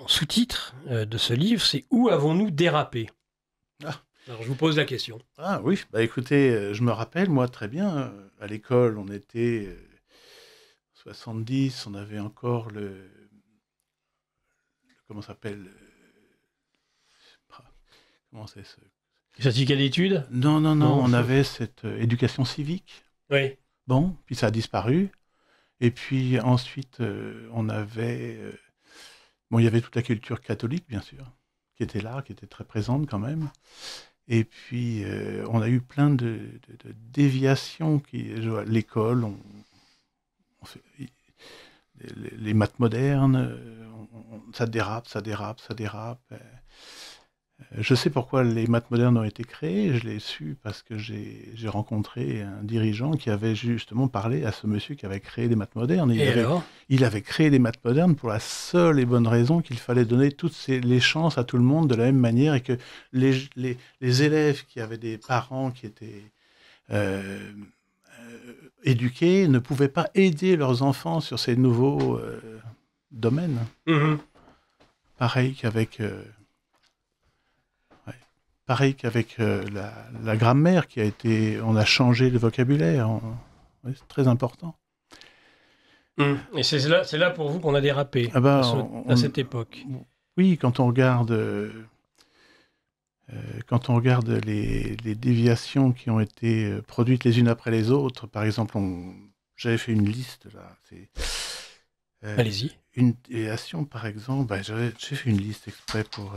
sous-titre de ce livre, c'est « Où avons-nous dérapé ?» Alors, je vous pose la question. Ah oui, écoutez, je me rappelle, moi, très bien, à l'école, on était 70, on avait encore comment ça s'appelle comment c'est Certificat d'études? Non, on avait cette éducation civique. Oui. Bon, puis ça a disparu. Et puis ensuite, on avait... il y avait toute la culture catholique, bien sûr, qui était là, qui était très présente quand même. Et puis, on a eu plein de déviations. L'école, les maths modernes, ça dérape. Je sais pourquoi les maths modernes ont été créées, je l'ai su parce que j'ai rencontré un dirigeant qui avait justement parlé à ce monsieur qui avait créé les maths modernes. Il avait créé les maths modernes pour la seule et bonne raison qu'il fallait donner toutes les chances à tout le monde de la même manière et que les élèves qui avaient des parents qui étaient éduqués ne pouvaient pas aider leurs enfants sur ces nouveaux domaines. Mmh. Pareil qu'avec la grammaire on a changé le vocabulaire. C'est très important. Et c'est là pour vous qu'on a dérapé à cette époque. Oui, quand on regarde les déviations qui ont été produites les unes après les autres, par exemple, j'avais fait une liste là. Allez-y. Une déviation, par exemple, j'ai fait une liste exprès pour.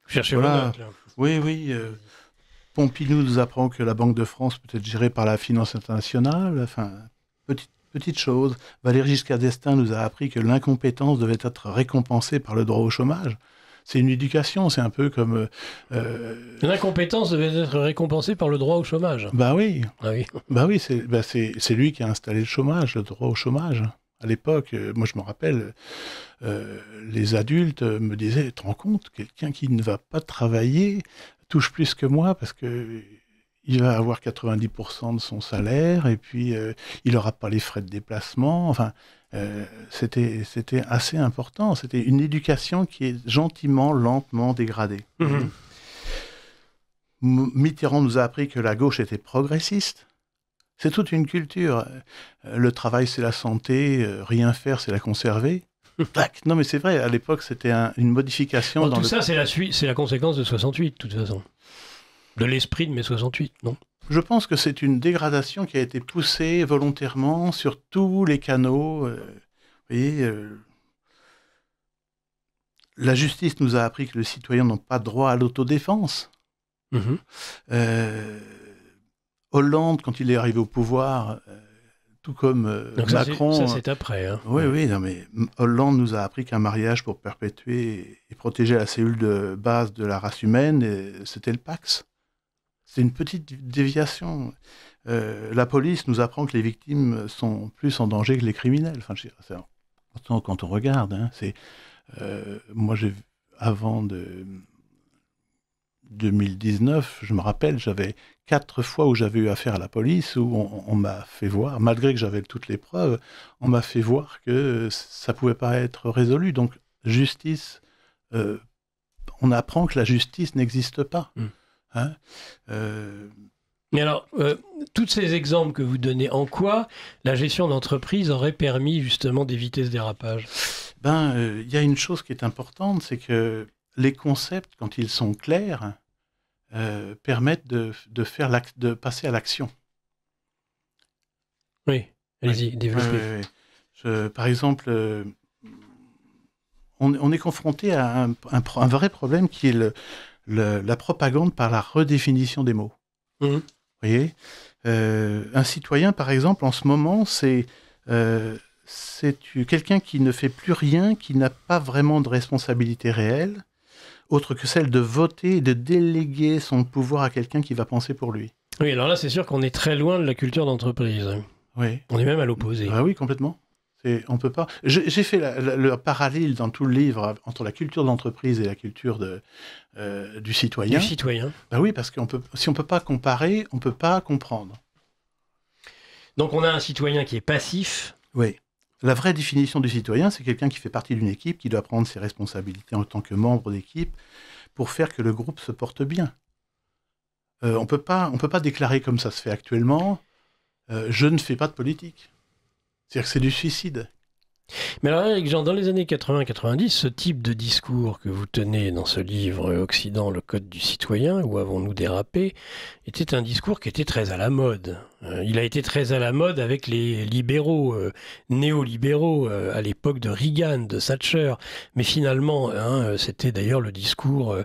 Cherchez vos notes, là. Oui. Pompidou nous apprend que la Banque de France peut être gérée par la finance internationale. Enfin, petite chose. Valéry Giscard d'Estaing nous a appris que l'incompétence devait être récompensée par le droit au chômage. C'est une éducation, c'est un peu comme... L'incompétence devait être récompensée par le droit au chômage. Bah oui. Ah oui. Bah oui, c'est lui qui a installé le chômage, le droit au chômage. À l'époque, moi je me rappelle, les adultes me disaient, tu te rends compte, quelqu'un qui ne va pas travailler touche plus que moi parce que il va avoir 90% de son salaire et puis il n'aura pas les frais de déplacement. Enfin, c'était assez important. C'était une éducation qui est gentiment, lentement dégradée. Mmh. Mitterrand nous a appris que la gauche était progressiste. C'est toute une culture. Le travail, c'est la santé. Rien faire, c'est la conserver. Non, mais c'est vrai. À l'époque, c'était une modification. Tout ça, c'est la conséquence de 68, de toute façon. De l'esprit de mai 68, non? Je pense que c'est une dégradation qui a été poussée volontairement sur tous les canaux. Vous voyez, la justice nous a appris que les citoyens n'ont pas droit à l'autodéfense. Mmh. Hollande, quand il est arrivé au pouvoir, tout comme Macron... Ça, c'est après. Hein. Oui, non, mais Hollande nous a appris qu'un mariage pour perpétuer et protéger la cellule de base de la race humaine, c'était le Pax. C'est une petite déviation. La police nous apprend que les victimes sont plus en danger que les criminels. Enfin, quand on regarde, hein, moi, avant 2019, je me rappelle, j'avais 4 fois où j'avais eu affaire à la police, où on m'a fait voir, malgré que j'avais toutes les preuves, on m'a fait voir que ça ne pouvait pas être résolu. Donc, justice, on apprend que la justice n'existe pas. Hein, Mais alors, tous ces exemples que vous donnez, en quoi la gestion d'entreprise aurait permis justement d'éviter ce dépérage? Il y a une chose qui est importante, c'est que les concepts, quand ils sont clairs, permettent de passer à l'action. Oui, allez-y, développez. Par exemple, on est confronté à un vrai problème qui est la propagande par la redéfinition des mots. Mmh. Vous voyez, un citoyen, par exemple, en ce moment, c'est quelqu'un qui ne fait plus rien, qui n'a pas vraiment de responsabilité réelle, autre que celle de voter et de déléguer son pouvoir à quelqu'un qui va penser pour lui. Oui, alors là, c'est sûr qu'on est très loin de la culture d'entreprise. Oui. On est même à l'opposé. Ah oui, complètement. On peut pas. J'ai fait le parallèle dans tout le livre entre la culture d'entreprise et la culture du citoyen. Du citoyen. Oui, parce que si on peut pas comparer, on peut pas comprendre. Donc on a un citoyen qui est passif. Oui. La vraie définition du citoyen, c'est quelqu'un qui fait partie d'une équipe, qui doit prendre ses responsabilités en tant que membre d'équipe pour faire que le groupe se porte bien. On peut pas déclarer comme ça se fait actuellement, je ne fais pas de politique. C'est-à-dire que c'est du suicide. Mais alors, Éric Jean, dans les années 80-90, ce type de discours que vous tenez dans ce livre Occident, le code du citoyen, où avons-nous dérapé, était un discours qui était très à la mode. Il a été très à la mode avec les libéraux, néolibéraux, à l'époque de Reagan, de Thatcher. Mais finalement, c'était d'ailleurs le discours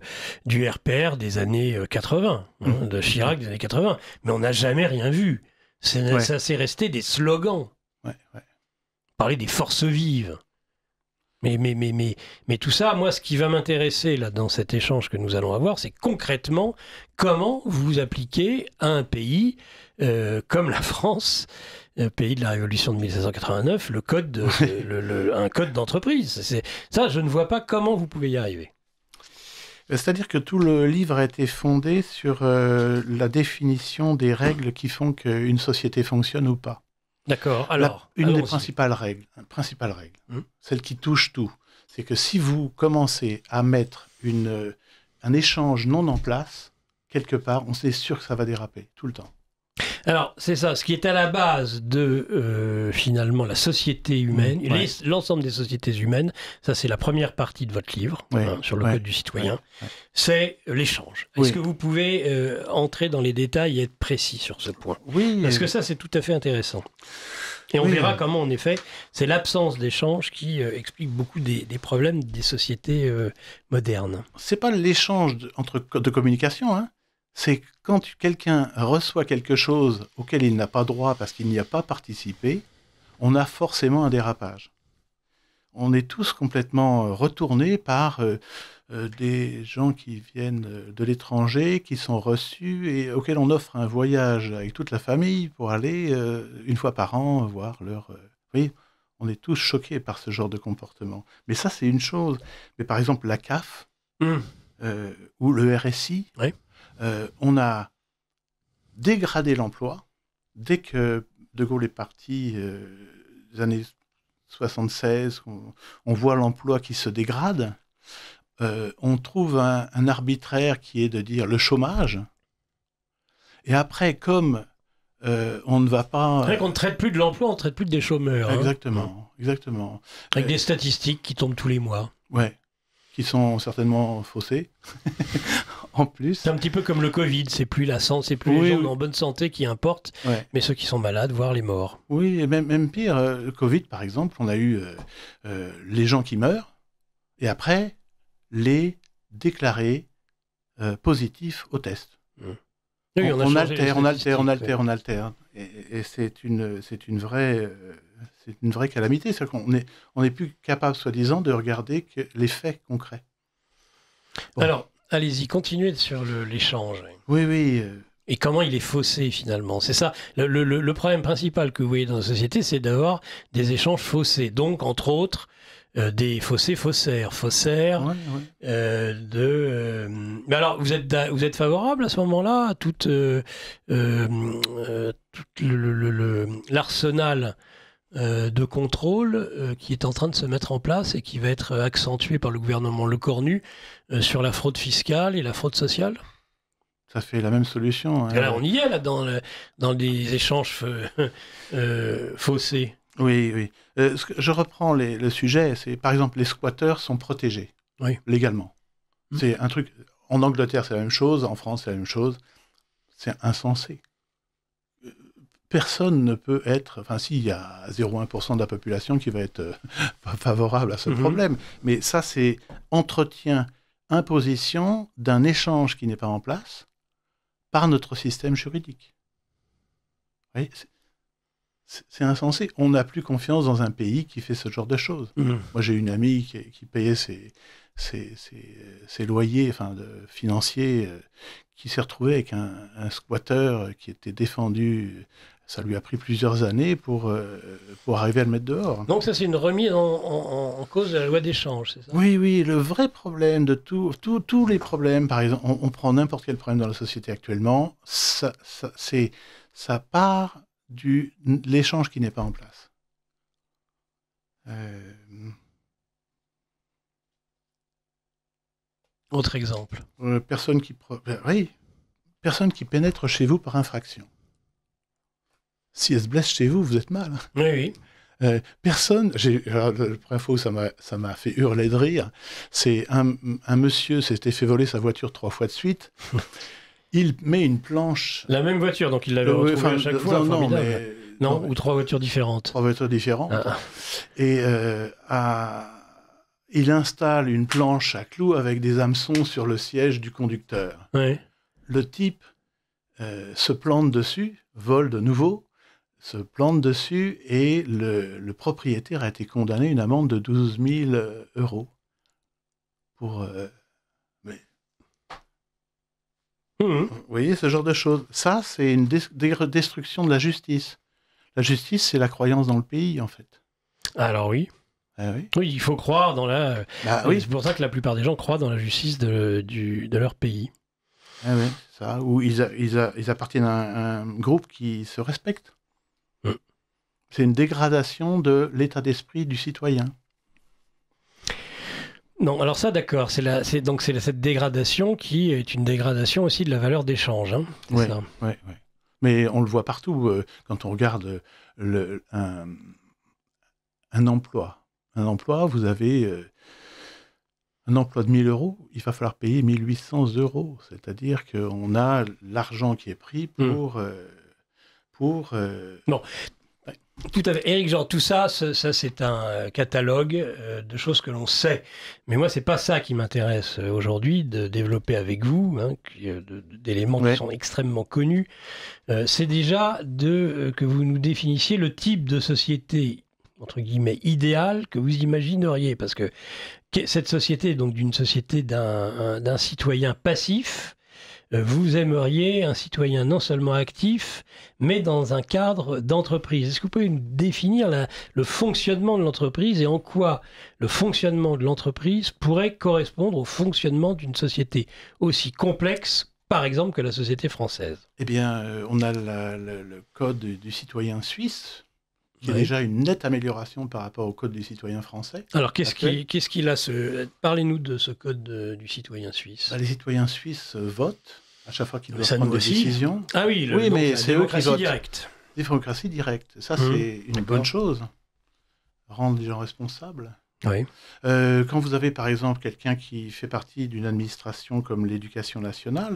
du RPR des années 80, de Chirac des années 80. Mais on n'a jamais rien vu. Ça s'est resté des slogans. Ouais. Parler des forces vives. Mais tout ça, moi, ce qui va m'intéresser là dans cet échange que nous allons avoir, c'est concrètement comment vous appliquez à un pays comme la France, pays de la Révolution de 1789, le code, un code d'entreprise. Ça, je ne vois pas comment vous pouvez y arriver. C'est-à-dire que tout le livre a été fondé sur la définition des règles qui font qu'une société fonctionne ou pas. D'accord. Alors, une des principales règles, celle qui touche tout, c'est que si vous commencez à mettre un échange non en place, quelque part, on est sûr que ça va déraper tout le temps. Alors, c'est ça, ce qui est à la base de, finalement, la société humaine, l'ensemble des sociétés humaines, ça c'est la première partie de votre livre, sur le code du citoyen, c'est l'échange. Est-ce que vous pouvez entrer dans les détails et être précis sur ce point? Oui. Parce que ça, c'est tout à fait intéressant. Et on verra comment, en effet, c'est l'absence d'échange qui explique beaucoup des problèmes des sociétés modernes. C'est pas l'échange de communication, hein. C'est quand quelqu'un reçoit quelque chose auquel il n'a pas droit parce qu'il n'y a pas participé, on a forcément un dérapage. On est tous complètement retournés par des gens qui viennent de l'étranger, qui sont reçus et auxquels on offre un voyage avec toute la famille pour aller une fois par an voir leur... Oui, on est tous choqués par ce genre de comportement. Mais ça, c'est une chose. Mais par exemple, la CAF ou le RSI... on a dégradé l'emploi dès que De Gaulle est parti, les années 76, on voit l'emploi qui se dégrade. On trouve un arbitraire qui est de dire le chômage. Et après, comme on ne va pas... C'est vrai qu'on ne traite plus de l'emploi, on ne traite plus des chômeurs. Exactement. Avec des statistiques qui tombent tous les mois. Ouais, qui sont certainement faussées. En plus. C'est un petit peu comme le Covid, c'est plus les gens en bonne santé qui importent, mais ceux qui sont malades, voire les morts. Oui, et même pire, le Covid par exemple, on a eu les gens qui meurent, et après, les déclarés positifs au test. Oui, on altère. Et c'est une vraie calamité. C'est-à-dire qu'on n'est plus capable, soi-disant, de regarder les faits concrets. Bon. Alors, allez-y, continuez sur l'échange. Oui. Et comment il est faussé, finalement. C'est ça, le problème principal que vous voyez dans la société, c'est d'avoir des échanges faussés. Donc, entre autres, des faussaires. Mais alors, vous êtes favorable à ce moment-là à tout l'arsenal de contrôle qui est en train de se mettre en place et qui va être accentué par le gouvernement Lecornu sur la fraude fiscale et la fraude sociale? Ça fait la même solution. Hein. Là, on y est, là, dans des échanges faussés. Oui. Je reprends le sujet. C'est, par exemple, les squatteurs sont protégés légalement. C'est un truc... En Angleterre, c'est la même chose. En France, c'est la même chose. C'est insensé. Personne ne peut être... Enfin, si, il y a 0,1% de la population qui va être favorable à ce problème. Mais ça, c'est entretien, imposition d'un échange qui n'est pas en place par notre système juridique. Vous voyez, c'est insensé. On n'a plus confiance dans un pays qui fait ce genre de choses. Moi, j'ai une amie qui payait ses loyers financiers, qui s'est retrouvée avec un squatteur qui était défendu. Ça lui a pris plusieurs années pour arriver à le mettre dehors. Donc ça, c'est une remise en cause de la loi d'échange, c'est ça? Oui, le vrai problème de tous les problèmes, par exemple, on prend n'importe quel problème dans la société actuellement, ça part de l'échange qui n'est pas en place. Autre exemple. Personne qui pénètre chez vous par infraction. Si elle se blesse chez vous, vous êtes mal. Oui. Personne, la première fois où ça m'a fait hurler de rire, c'est un monsieur s'était fait voler sa voiture 3 fois de suite. Il met une planche. La même voiture, donc il l'avait retrouvée à chaque fois. Non, ou 3 voitures différentes. 3 voitures différentes. Et il installe une planche à clous avec des hameçons sur le siège du conducteur. Ouais. Le type se plante dessus, vole de nouveau, se plante dessus, et le propriétaire a été condamné à une amende de 12 000 euros. Pour... Vous voyez, ce genre de choses. Ça, c'est une destruction de la justice. La justice, c'est la croyance dans le pays, en fait. Alors oui. Ah oui. Oui, il faut croire dans la... oui. C'est pour ça que la plupart des gens croient dans la justice de leur pays. Ah oui, c'est ça. Ou ils appartiennent à un groupe qui se respecte. C'est une dégradation de l'état d'esprit du citoyen. Non, alors ça, d'accord. C'est cette dégradation qui est une dégradation aussi de la valeur d'échange. Hein, oui. Mais on le voit partout quand on regarde un emploi. Un emploi, vous avez un emploi de 1 000 euros, il va falloir payer 1 800 euros. C'est-à-dire qu'on a l'argent qui est pris pour... Non. Tout à fait. Éric Jean, tout ça c'est un catalogue de choses que l'on sait. Mais moi, c'est pas ça qui m'intéresse aujourd'hui de développer avec vous, d'éléments qui sont extrêmement connus. C'est déjà que vous nous définissiez le type de société, entre guillemets, idéale que vous imagineriez. Parce que cette société, donc d'une société d'un citoyen passif, vous aimeriez un citoyen non seulement actif, mais dans un cadre d'entreprise. Est-ce que vous pouvez nous définir le fonctionnement de l'entreprise et en quoi le fonctionnement de l'entreprise pourrait correspondre au fonctionnement d'une société aussi complexe, par exemple, que la société française? Eh bien, on a le code du citoyen suisse, qui est déjà une nette amélioration par rapport au code du citoyen français. Alors, qu'est-ce qu'il a Parlez-nous de ce code du citoyen suisse. Les citoyens suisses votent à chaque fois qu'ils doivent prendre des décisions. Ah oui, mais c'est eux qui votent. Directe. Démocratie directe. Ça, c'est une bonne chose. Rendre les gens responsables. Oui. Quand vous avez, par exemple, quelqu'un qui fait partie d'une administration comme l'Éducation nationale,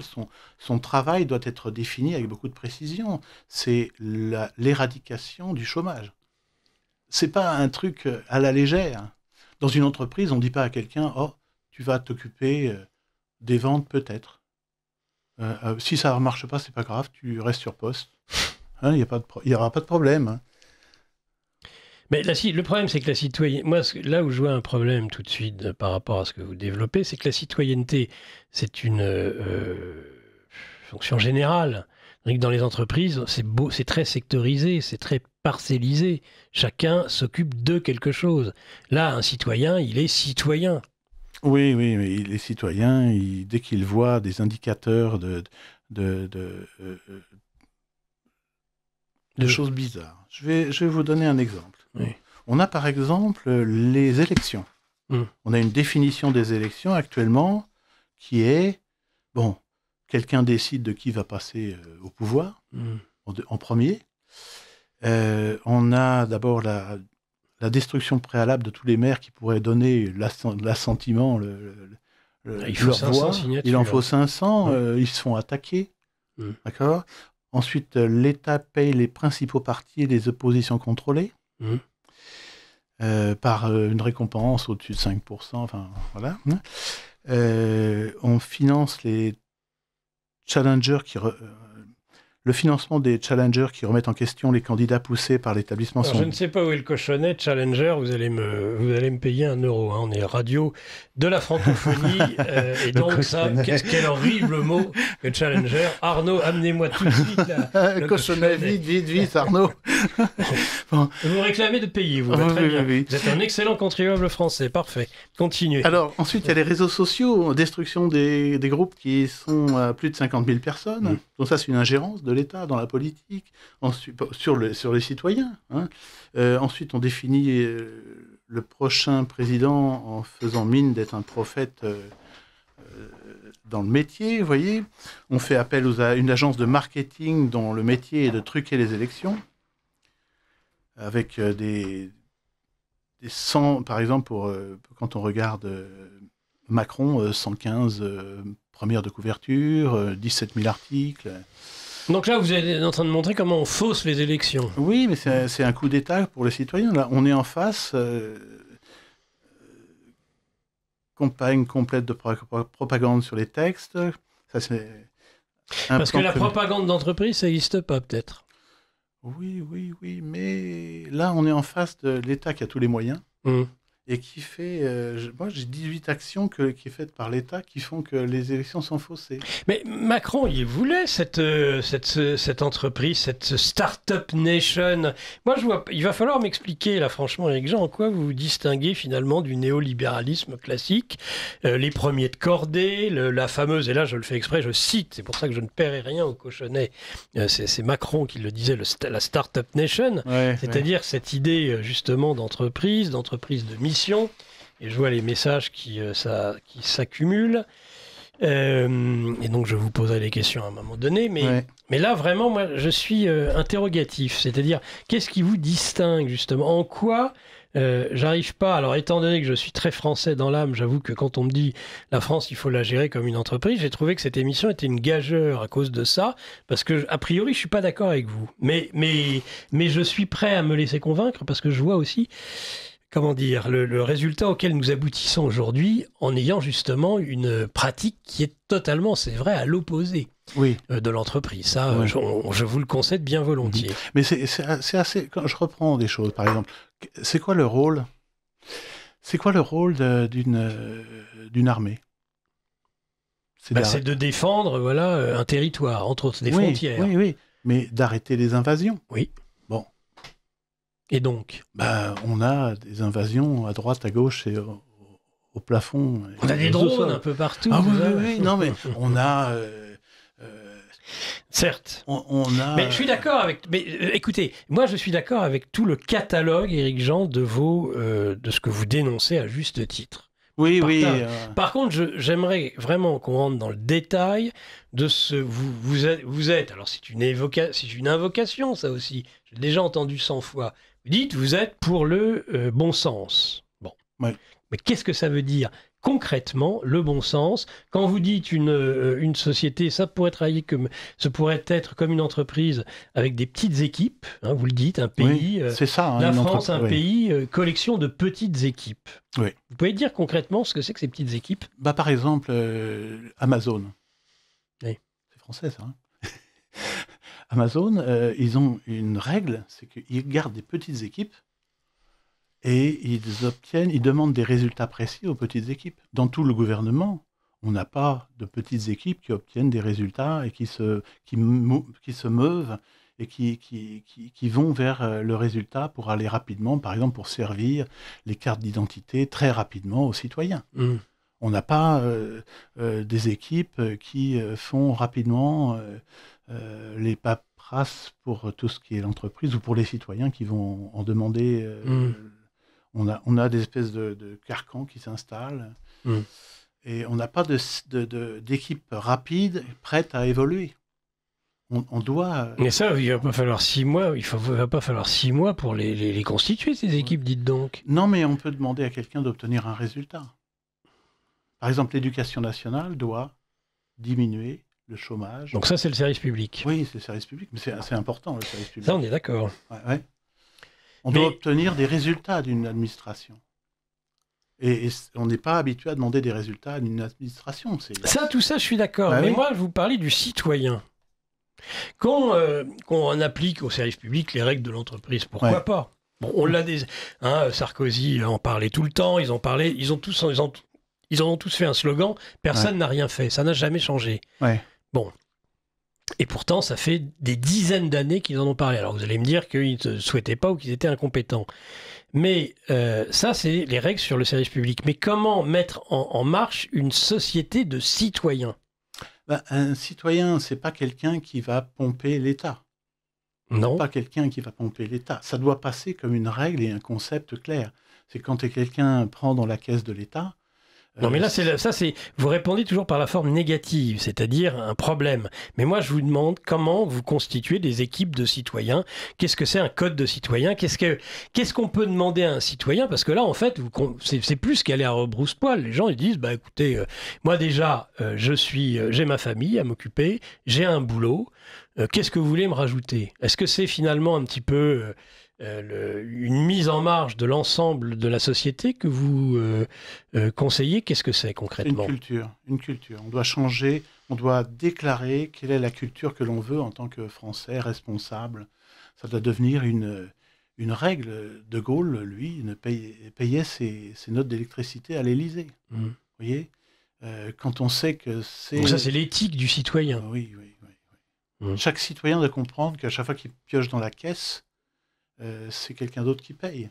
son travail doit être défini avec beaucoup de précision. C'est l'éradication du chômage. C'est pas un truc à la légère. Dans une entreprise, on ne dit pas à quelqu'un « Oh, tu vas t'occuper des ventes peut-être. Si ça ne marche pas, c'est pas grave, tu restes sur poste. Il n'y aura pas de problème. » hein. Mais le problème, c'est que la citoyenneté... Moi, là où je vois un problème tout de suite par rapport à ce que vous développez, c'est que la citoyenneté, c'est une fonction générale. Dans les entreprises, c'est très sectorisé, c'est très parcellisé. Chacun s'occupe de quelque chose. Là, un citoyen, il est citoyen. Oui, mais les citoyens, dès qu'ils voient des indicateurs de choses bizarres. Je vais vous donner un exemple. Oui. On a par exemple les élections. On a une définition des élections actuellement qui est, quelqu'un décide de qui va passer au pouvoir en premier. On a d'abord la destruction préalable de tous les maires qui pourraient donner l'assentiment, il faut leur 500 voix. signatures. Il en faut 500, ils se font attaquer. D'accord ? Ensuite, l'État paye les principaux partis et les oppositions contrôlées par une récompense au-dessus de 5%. Enfin, voilà. On finance les challengers le financement des challengers qui remettent en question les candidats poussés par l'établissement. Je ne sais pas où est le cochonnet. Challenger, vous allez me payer 1 euro. Hein. On est radio de la francophonie. Et donc ça, quel horrible mot, le challenger. Arnaud, amenez-moi tout de suite le cochonnet. Vite, Arnaud. Bon. Vous réclamez de payer, vous. Très bien. Oui. Vous êtes un excellent contribuable français. Parfait. Continuez. Alors, ensuite, il y a les réseaux sociaux, destruction des groupes qui sont à plus de 50 000 personnes. Donc ça, c'est une ingérence de l'État dans la politique, sur les citoyens. Hein. Ensuite, on définit le prochain président en faisant mine d'être un prophète dans le métier, vous voyez. On fait appel à une agence de marketing dont le métier est de truquer les élections. avec des 100, par exemple, quand on regarde Macron, 115 premières de couverture, 17 000 articles. Donc là, vous êtes en train de montrer comment on fausse les élections. Oui, mais c'est un coup d'État pour les citoyens. Là, on est en face, campagne complète de propagande sur les textes. Ça, c'est parce que la propagande d'entreprise, ça n'existe pas, peut-être. Oui, mais là, on est en face de l'État qui a tous les moyens et qui fait... moi, j'ai 18 actions qui est faites par l'État qui font que les élections sont faussées. Mais Macron, il voulait cette entreprise, cette start-up nation. Moi, je vois, il va falloir m'expliquer, là, franchement, Éric Jean, en quoi vous vous distinguez finalement du néolibéralisme classique, les premiers de cordée, la fameuse, et là, je le fais exprès, je cite, c'est pour ça que je ne paierai rien au cochonnet, c'est Macron qui le disait, la start-up nation, c'est-à-dire cette idée, justement, d'entreprise de mission. Et je vois les messages qui s'accumulent. Et donc, je vous poserai des questions à un moment donné. Mais là, vraiment, moi, je suis interrogatif. C'est-à-dire, qu'est-ce qui vous distingue, justement? En quoi j'arrive pas... Alors, étant donné que je suis très français dans l'âme, j'avoue que quand on me dit la France, il faut la gérer comme une entreprise, j'ai trouvé que cette émission était une gageure à cause de ça, parce que, a priori, je suis pas d'accord avec vous. Mais je suis prêt à me laisser convaincre, parce que je vois aussi... Comment dire, le résultat auquel nous aboutissons aujourd'hui en ayant justement une pratique qui est totalement, c'est vrai, à l'opposé de l'entreprise. Ça, je vous le concède bien volontiers. Mais c'est assez... Quand je reprends des choses, par exemple, c'est quoi le rôle d'une armée? C'est de défendre un territoire, entre autres des frontières. Oui, mais d'arrêter les invasions. Oui. Bon. Et donc on a des invasions à droite, à gauche et au plafond. On a des drones un peu partout. Ah oui, non, mais on a... Certes. On a... Mais je suis d'accord avec... Mais écoutez, moi je suis d'accord avec tout le catalogue, Éric Jean, de ce que vous dénoncez à juste titre. Oui. Par contre, j'aimerais vraiment qu'on rentre dans le détail de ce... Vous êtes... Alors c'est une invocation, ça aussi. J'ai déjà entendu 100 fois. Vous dites, vous êtes pour le bon sens. Bon. Ouais. Mais qu'est-ce que ça veut dire concrètement, le bon sens? Quand vous dites une société, ça pourrait être comme une entreprise avec des petites équipes, hein, vous le dites, un pays, c'est ça, la France, un pays, collection de petites équipes. Oui. Vous pouvez dire concrètement ce que c'est que ces petites équipes? Par exemple, Amazon. Oui. C'est français, ça. Hein. Amazon, ils ont une règle, c'est qu'ils gardent des petites équipes et ils demandent des résultats précis aux petites équipes. Dans tout le gouvernement, on n'a pas de petites équipes qui obtiennent des résultats et qui se meuvent et qui vont vers le résultat pour aller rapidement, par exemple pour servir les cartes d'identité très rapidement aux citoyens. On n'a pas des équipes qui font rapidement les paperasses pour tout ce qui est l'entreprise ou pour les citoyens qui vont en demander. On a des espèces de carcans qui s'installent et on n'a pas d'équipe rapide prête à évoluer. On doit... Mais ça, il ne va pas falloir 6 mois. Il ne va pas falloir 6 mois pour les constituer, ces équipes, dites donc. Non, mais on peut demander à quelqu'un d'obtenir un résultat. Par exemple, l'éducation nationale doit diminuer le chômage. Donc ça, c'est le service public. Oui, c'est le service public, mais c'est assez important, le service public. Ça, on est d'accord. Ouais. On doit obtenir des résultats d'une administration. Et on n'est pas habitué à demander des résultats d'une administration. Tout ça, je suis d'accord. Mais moi, je vous parlais du citoyen. Qu'on applique au service public les règles de l'entreprise, pourquoi pas? Bon, on l'a Sarkozy en parlait tout le temps. Ils ont tous fait un slogan. Personne n'a rien fait. Ça n'a jamais changé. Bon. Et pourtant, ça fait des dizaines d'années qu'ils en ont parlé. Alors, vous allez me dire qu'ils ne souhaitaient pas ou qu'ils étaient incompétents. Mais ça, c'est les règles sur le service public. Mais comment mettre en marche une société de citoyens? Un citoyen, c'est pas quelqu'un qui va pomper l'État. Non. Pas quelqu'un qui va pomper l'État. Ça doit passer comme une règle et un concept clair. C'est quand quelqu'un prend dans la caisse de l'État, Non, mais là, vous répondez toujours par la forme négative, c'est-à-dire un problème. Mais moi, je vous demande comment vous constituez des équipes de citoyens. Qu'est-ce que c'est un code de citoyen ? Qu'est-ce qu'on peut demander à un citoyen ? Parce que là, en fait, c'est plus qu'aller à rebrousse-poil. Les gens, ils disent, bah écoutez, moi déjà, j'ai ma famille à m'occuper, j'ai un boulot. Qu'est-ce que vous voulez me rajouter ? Est-ce que c'est finalement un petit peu une mise en marge de l'ensemble de la société que vous conseillez ? Qu'est-ce que c'est concrètement ? Une culture. On doit changer, on doit déclarer quelle est la culture que l'on veut en tant que Français responsable. Ça doit devenir une règle. De Gaulle, lui, payait ses notes d'électricité à l'Élysée. Vous voyez, quand on sait que c'est... Donc ça, c'est l'éthique du citoyen. Oui. Chaque citoyen doit comprendre qu'à chaque fois qu'il pioche dans la caisse, c'est quelqu'un d'autre qui paye,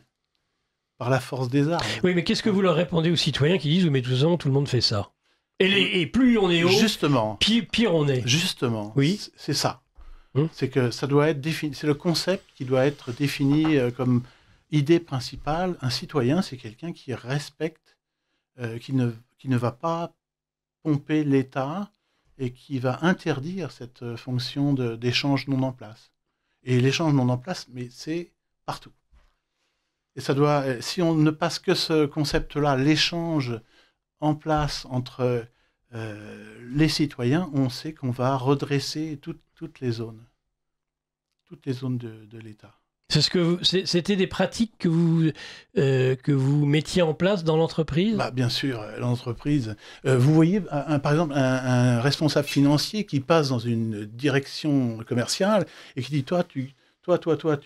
par la force des armes. Oui, mais qu'est-ce que vous leur répondez aux citoyens qui disent « Oui, mais tout le monde fait ça ». Et plus on est haut, justement, pire on est. Justement, oui. C'est ça. C'est que ça doit être défini. C'est le concept qui doit être défini comme idée principale. Un citoyen, c'est quelqu'un qui respecte, qui ne va pas pomper l'État et qui va interdire cette fonction d'échange non en place. Et l'échange non en place, mais c'est partout. Et ça doit, si on ne passe que ce concept-là, l'échange en place entre les citoyens, on sait qu'on va redresser toutes les zones de l'État. C'était des pratiques que vous mettiez en place dans l'entreprise ? Bien sûr, l'entreprise. Vous voyez, par exemple, un responsable financier qui passe dans une direction commerciale et qui dit toi, tu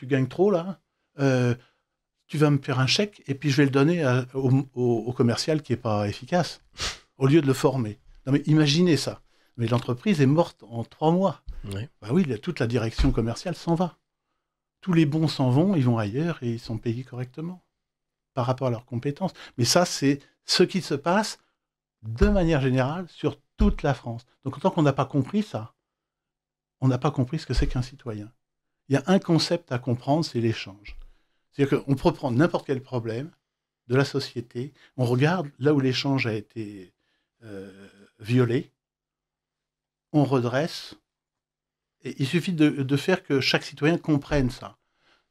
gagnes trop là. Tu vas me faire un chèque et puis je vais le donner au commercial qui n'est pas efficace, au lieu de le former. Non mais imaginez ça. Mais l'entreprise est morte en 3 mois. Oui. Toute la direction commerciale s'en va. Tous les bons s'en vont, ils vont ailleurs et ils sont payés correctement par rapport à leurs compétences. Mais ça, c'est ce qui se passe de manière générale sur toute la France. Donc tant qu'on n'a pas compris ça, on n'a pas compris ce que c'est qu'un citoyen. Il y a un concept à comprendre, c'est l'échange. C'est-à-dire qu'on peut prendre n'importe quel problème de la société, on regarde là où l'échange a été violé, on redresse, et il suffit de faire que chaque citoyen comprenne ça.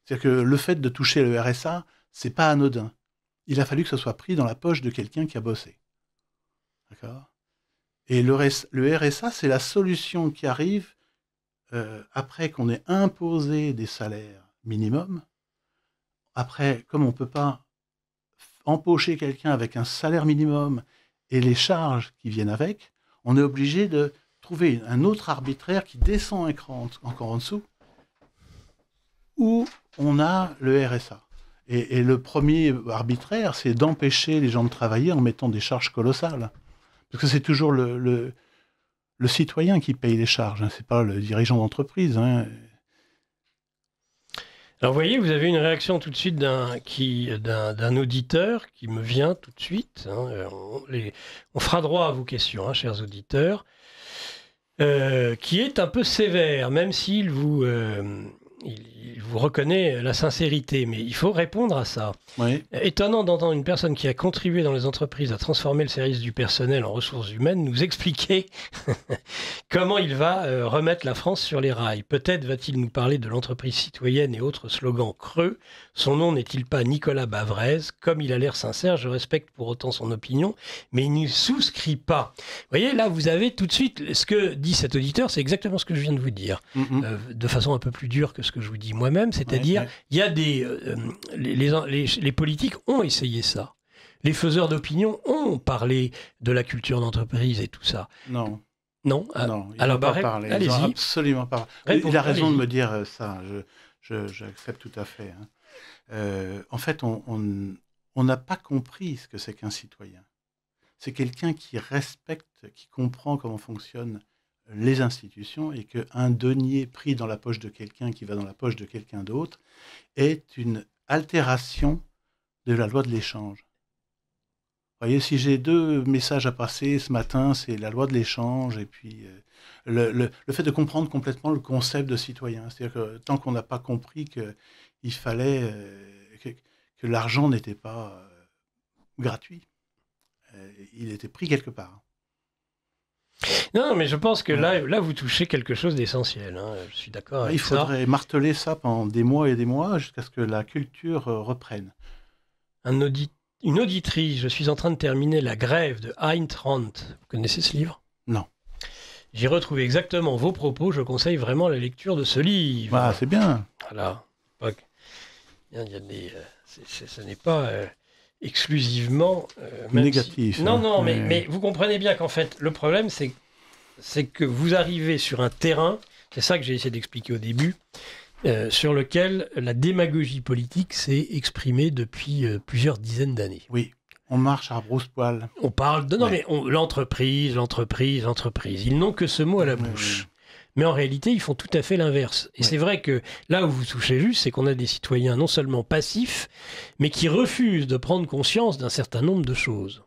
C'est-à-dire que le fait de toucher le RSA, c'est pas anodin. Il a fallu que ce soit pris dans la poche de quelqu'un qui a bossé. D'accord ? Et le RSA, c'est la solution qui arrive après qu'on ait imposé des salaires minimums. Après, comme on ne peut pas empocher quelqu'un avec un salaire minimum et les charges qui viennent avec, on est obligé de trouver un autre arbitraire qui descend encore en dessous, où on a le RSA. Et le premier arbitraire, c'est d'empêcher les gens de travailler en mettant des charges colossales. Parce que c'est toujours le citoyen qui paye les charges, ce n'est pas le dirigeant d'entreprise. Alors vous voyez, vous avez une réaction tout de suite d'un auditeur qui me vient tout de suite. On fera droit à vos questions, chers auditeurs. Qui est un peu sévère, même s'il vous reconnaît la sincérité, mais il faut répondre à ça. Oui. Étonnant d'entendre une personne qui a contribué dans les entreprises à transformer le service du personnel en ressources humaines nous expliquer comment il va remettre la France sur les rails. Peut-être va-t-il nous parler de l'entreprise citoyenne et autres slogans creux. Son nom n'est-il pas Nicolas Bavrez ? Comme il a l'air sincère, je respecte pour autant son opinion, mais il n'y souscrit pas. Vous voyez, là, vous avez tout de suite ce que dit cet auditeur, c'est exactement ce que je viens de vous dire, de façon un peu plus dure que ce que je vous dis moi-même, c'est-à-dire, il y a les politiques ont essayé ça. Les faiseurs d'opinion ont parlé de la culture d'entreprise et tout ça. Non. Non. Non, ils n'ont pas parlé. Ils n'ont absolument pas parlé. Il a raison de me dire ça, j'accepte tout à fait. En fait, on n'a pas compris ce que c'est qu'un citoyen. C'est quelqu'un qui respecte, qui comprend comment fonctionnent les institutions et qu'un denier pris dans la poche de quelqu'un qui va dans la poche de quelqu'un d'autre est une altération de la loi de l'échange. Vous voyez, si j'ai 2 messages à passer ce matin, c'est la loi de l'échange et puis le fait de comprendre complètement le concept de citoyen. C'est-à-dire que tant qu'on n'a pas compris qu'il fallait que l'argent n'était pas gratuit, il était pris quelque part. Non, mais je pense que là vous touchez quelque chose d'essentiel. Hein. Je suis d'accord avec ça. Il faudrait marteler ça pendant des mois et des mois jusqu'à ce que la culture reprenne. Une auditrice, je suis en train de terminer La grève de Ayn Rand. Vous connaissez ce livre? Non. J'ai retrouvé exactement vos propos. Je conseille vraiment la lecture de ce livre. Ah, c'est bien. Voilà. Il y a ce n'est pas exclusivement négatif. Non, mais vous comprenez bien qu'en fait, le problème, c'est que vous arrivez sur un terrain, c'est ça que j'ai essayé d'expliquer au début, sur lequel la démagogie politique s'est exprimée depuis plusieurs dizaines d'années. Oui, on marche à brousse-poil. On parle de... Non, mais l'entreprise. Ils n'ont que ce mot à la bouche. Mais en réalité, ils font tout à fait l'inverse. Et c'est vrai que là où vous touchez juste, c'est qu'on a des citoyens non seulement passifs, mais qui refusent de prendre conscience d'un certain nombre de choses.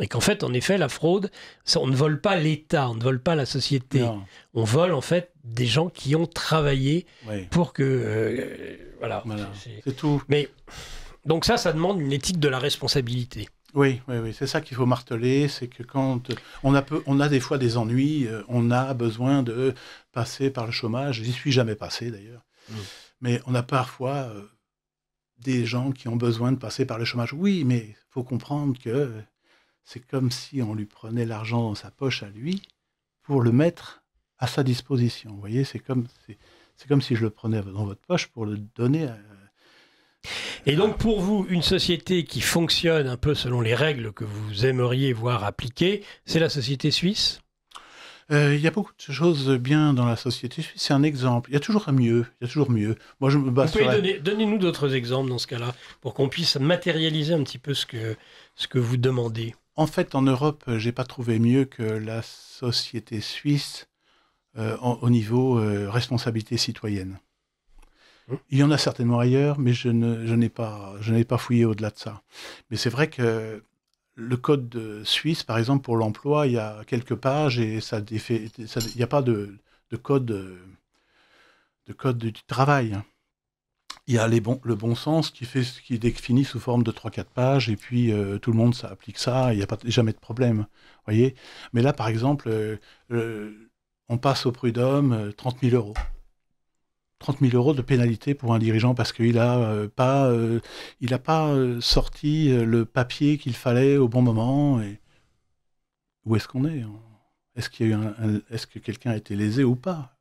Et qu'en fait, en effet, la fraude, on ne vole pas l'État, on ne vole pas la société. Non. On vole en fait des gens qui ont travaillé pour que... voilà. C'est tout. Mais donc ça demande une éthique de la responsabilité. Oui, c'est ça qu'il faut marteler, c'est que quand on a des fois des ennuis, on a besoin de passer par le chômage. J'y suis jamais passé d'ailleurs, mais on a parfois des gens qui ont besoin de passer par le chômage. Oui, mais il faut comprendre que c'est comme si on lui prenait l'argent dans sa poche à lui pour le mettre à sa disposition. Vous voyez, c'est comme si je le prenais dans votre poche pour le donner à... Et donc pour vous, une société qui fonctionne un peu selon les règles que vous aimeriez voir appliquées, c'est la société suisse ? Il y a beaucoup de choses bien dans la société suisse. C'est un exemple. Il y a toujours mieux. Moi, je me base Donnez-nous d'autres exemples dans ce cas-là, pour qu'on puisse matérialiser un petit peu ce que vous demandez. En fait, en Europe, j'ai pas trouvé mieux que la société suisse au niveau responsabilité citoyenne. Il y en a certainement ailleurs, mais je n'ai pas fouillé au-delà de ça. Mais c'est vrai que le code suisse, par exemple, pour l'emploi, il y a quelques pages et il n'y a pas de code du travail. Il y a le bon sens qui est défini sous forme de 3-4 pages et puis tout le monde applique ça, il n'y a jamais de problème. Voyez. Mais là, par exemple, on passe au prud'homme 30 000 €. 30 000 € de pénalité pour un dirigeant parce qu'il n'a pas sorti le papier qu'il fallait au bon moment. Et où est-ce qu'on est ? Est-ce que quelqu'un a été lésé ou pas ?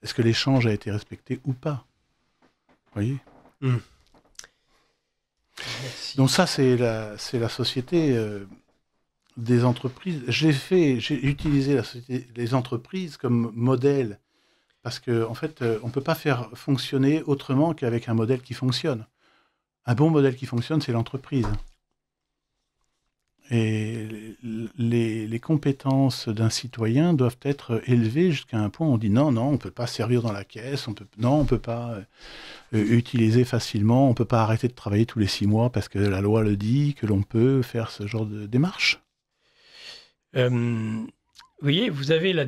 Est-ce que l'échange a été respecté ou pas ? Vous voyez ? Donc ça, c'est la société des entreprises. J'ai utilisé les entreprises comme modèle. Parce qu'en fait, on ne peut pas faire fonctionner autrement qu'avec un modèle qui fonctionne. Un bon modèle qui fonctionne, c'est l'entreprise. Et les compétences d'un citoyen doivent être élevées jusqu'à un point où on dit non, on ne peut pas servir dans la caisse, on ne peut pas utiliser facilement, on ne peut pas arrêter de travailler tous les 6 mois parce que la loi le dit, que l'on peut faire ce genre de démarche. Vous voyez, vous avez là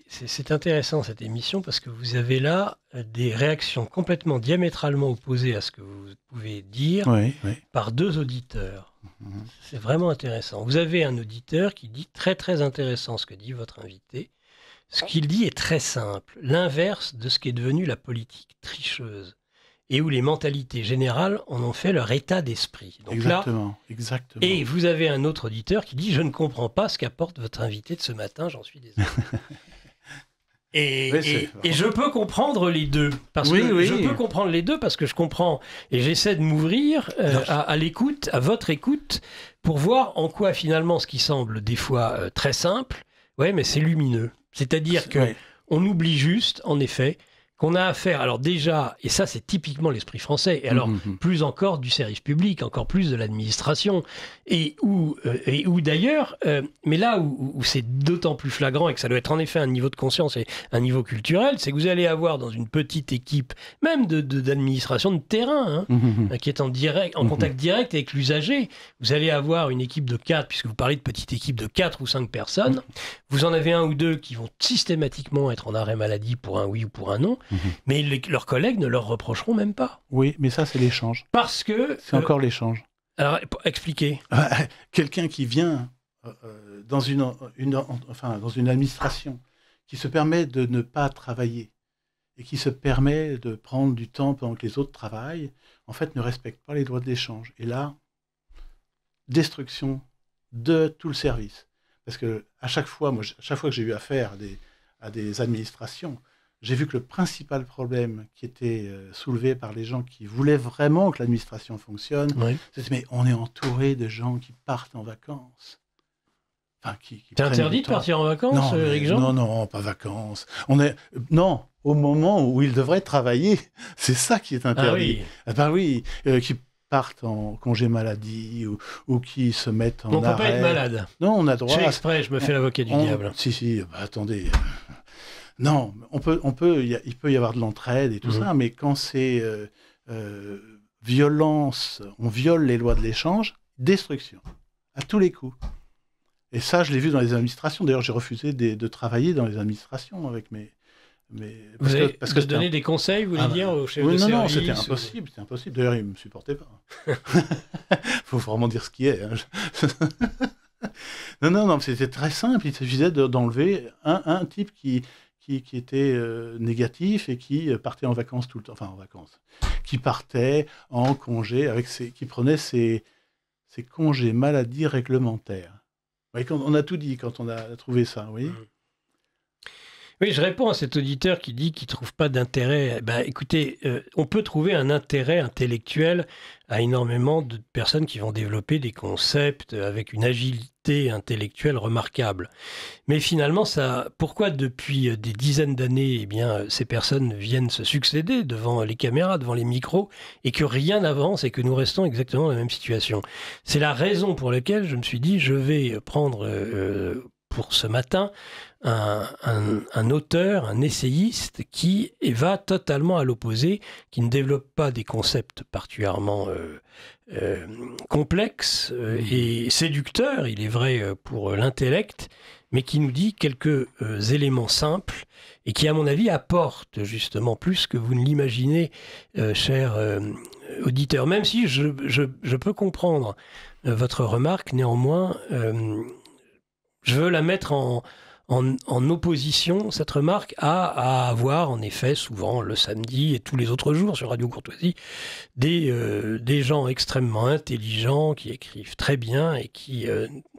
c'est intéressant cette émission parce que vous avez là des réactions complètement diamétralement opposées à ce que vous pouvez dire par 2 auditeurs. C'est vraiment intéressant. Vous avez un auditeur qui dit très très intéressant ce que dit votre invité. Ce qu'il dit est très simple, l'inverse de ce qui est devenu la politique tricheuse et où les mentalités générales en ont fait leur état d'esprit. Donc exactement. Et vous avez un autre auditeur qui dit « Je ne comprends pas ce qu'apporte votre invité de ce matin, j'en suis désolé. » Et je peux comprendre les deux. Je peux comprendre les deux parce que je comprends et j'essaie de m'ouvrir à l'écoute, à votre écoute, pour voir en quoi finalement ce qui semble des fois très simple, mais c'est lumineux. C'est-à-dire qu'on oublie juste, en effet, qu'on a affaire, alors déjà, et ça c'est typiquement l'esprit français, et alors plus encore du service public, encore plus de l'administration, et où d'ailleurs, mais là où c'est d'autant plus flagrant et que ça doit être en effet un niveau de conscience et un niveau culturel, c'est que vous allez avoir dans une petite équipe, même d'administration de terrain, qui est en contact direct avec l'usager, vous allez avoir une équipe de 4, puisque vous parlez de petite équipe de 4 ou 5 personnes, vous en avez 1 ou 2 qui vont systématiquement être en arrêt maladie pour un oui ou pour un non, mais leurs collègues ne leur reprocheront même pas. Oui, mais ça, c'est l'échange. Parce que... C'est encore l'échange. Alors, expliquez. Quelqu'un qui vient dans dans une administration, qui se permet de ne pas travailler et qui se permet de prendre du temps pendant que les autres travaillent, en fait, ne respecte pas les droits de l'échange. Et là, destruction de tout le service. Parce que à chaque fois que j'ai eu affaire à des administrations, j'ai vu que le principal problème qui était soulevé par les gens qui voulaient vraiment que l'administration fonctionne, c'était mais on est entouré de gens qui partent en vacances. Enfin, c'est interdit de partir en vacances, Éric Jean ? Non, pas vacances. Non, au moment où ils devraient travailler, c'est ça qui est interdit. Qui partent en congé maladie ou qui se mettent en arrêt. On ne peut pas être malade. Non, on a droit. Je fais exprès, je me fais l'avocat du diable. Attendez. Non, il peut y avoir de l'entraide et tout ça, mais quand c'est violence, on viole les lois de l'échange, destruction, à tous les coups. Et ça, je l'ai vu dans les administrations. D'ailleurs, j'ai refusé de travailler dans les administrations avec mes... Parce que donner des conseils, vous voulez dire, aux chefs de service? Non, c'était impossible. D'ailleurs, ils ne me supportaient pas. Il faut vraiment dire ce qui est. Non, c'était très simple. Il suffisait d'enlever un type qui était négatif et qui partait en vacances tout le temps. Enfin, en vacances. Qui partait en congé, qui prenait ses congés maladie réglementaires. Oui, on a tout dit quand on a trouvé ça, oui. Oui, je réponds à cet auditeur qui dit qu'il ne trouve pas d'intérêt. Écoutez, on peut trouver un intérêt intellectuel à énormément de personnes qui vont développer des concepts avec une agilité intellectuelle remarquable. Mais finalement, pourquoi depuis des dizaines d'années, ces personnes viennent se succéder devant les caméras, devant les micros, et que rien n'avance et que nous restons exactement dans la même situation? C'est la raison pour laquelle je me suis dit, je vais prendre pour ce matin un auteur, un essayiste qui va totalement à l'opposé, qui ne développe pas des concepts particulièrement complexes et séducteurs, il est vrai, pour l'intellect, mais qui nous dit quelques éléments simples et qui, à mon avis, apportent justement plus que vous ne l'imaginez, cher auditeur. Même si je peux comprendre votre remarque, néanmoins, je veux la mettre en opposition, cette remarque, à avoir, en effet, souvent, le samedi et tous les autres jours sur Radio Courtoisie, des gens extrêmement intelligents qui écrivent très bien et qui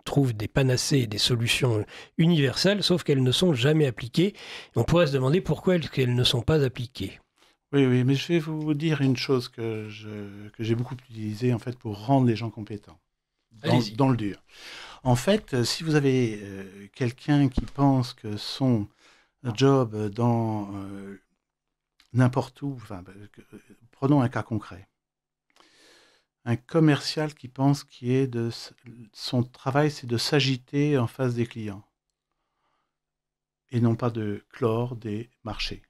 trouvent des panacées et des solutions universelles, sauf qu'elles ne sont jamais appliquées. On pourrait se demander pourquoi elles ne sont pas appliquées. Oui, mais je vais vous dire une chose que j'ai beaucoup utilisée, en fait, pour rendre les gens compétents, dans le dur. En fait, si vous avez quelqu'un qui pense que son job dans n'importe où, prenons un cas concret, un commercial qui pense son travail, c'est de s'agiter en face des clients et non pas de clore des marchés.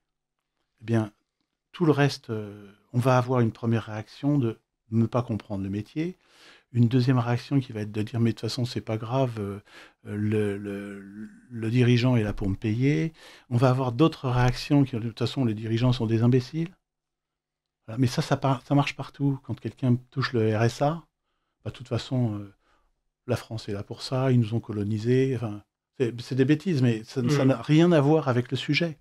Eh bien, tout le reste, on va avoir une première réaction de ne pas comprendre le métier. Une deuxième réaction qui va être de dire mais de toute façon c'est pas grave, le dirigeant est là pour me payer. On va avoir d'autres réactions qui de toute façon les dirigeants sont des imbéciles. Voilà. Mais ça marche partout. Quand quelqu'un touche le RSA, de toute façon la France est là pour ça, ils nous ont colonisés. Enfin, c'est des bêtises, mais ça n'a rien à voir avec le sujet.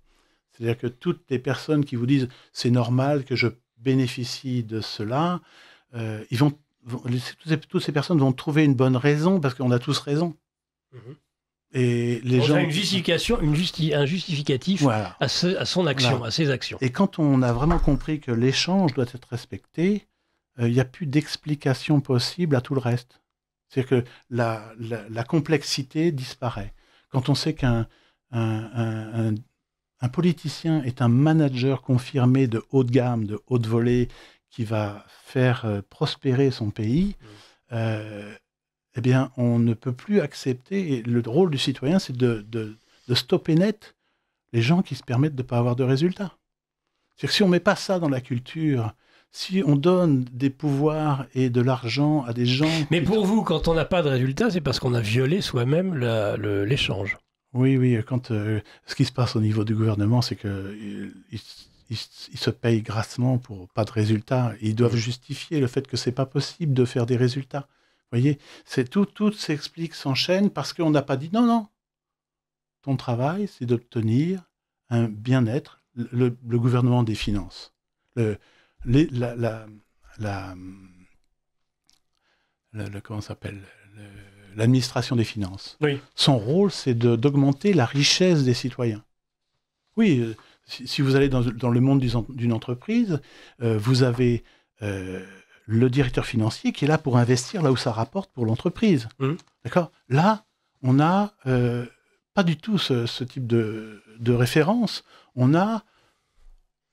C'est-à-dire que toutes les personnes qui vous disent c'est normal que je bénéficie de cela, toutes ces personnes vont trouver une bonne raison parce qu'on a tous raison. Et les gens... une justification, un justificatif voilà. à son action, voilà. À ses actions. Et quand on a vraiment compris que l'échange doit être respecté, il n'y a plus d'explication possible à tout le reste. C'est-à-dire que la complexité disparaît. Quand on sait qu'un politicien est un manager confirmé de haut de gamme, de haute volée, qui va faire prospérer son pays, eh bien, on ne peut plus accepter. Et le rôle du citoyen, c'est de stopper net les gens qui se permettent de ne pas avoir de résultats. C'est-à-dire que si on ne met pas ça dans la culture, si on donne des pouvoirs et de l'argent à des gens... Mais pour vous, quand on n'a pas de résultats, c'est parce qu'on a violé soi-même l'échange. Oui, quand ce qui se passe au niveau du gouvernement, c'est qu'ils ils se payent grassement pour pas de résultats. Et ils doivent justifier le fait que c'est pas possible de faire des résultats. Vous voyez, c'est tout s'explique, s'enchaîne parce qu'on n'a pas dit non. Ton travail, c'est d'obtenir un bien-être, le gouvernement des finances, comment ça s'appelle, l'administration des finances. Oui. Son rôle, c'est d'augmenter la richesse des citoyens. Oui, si vous allez dans le monde d'une entreprise, vous avez le directeur financier qui est là pour investir là où ça rapporte pour l'entreprise. D'accord ? Là, on n'a pas du tout ce type de référence. On a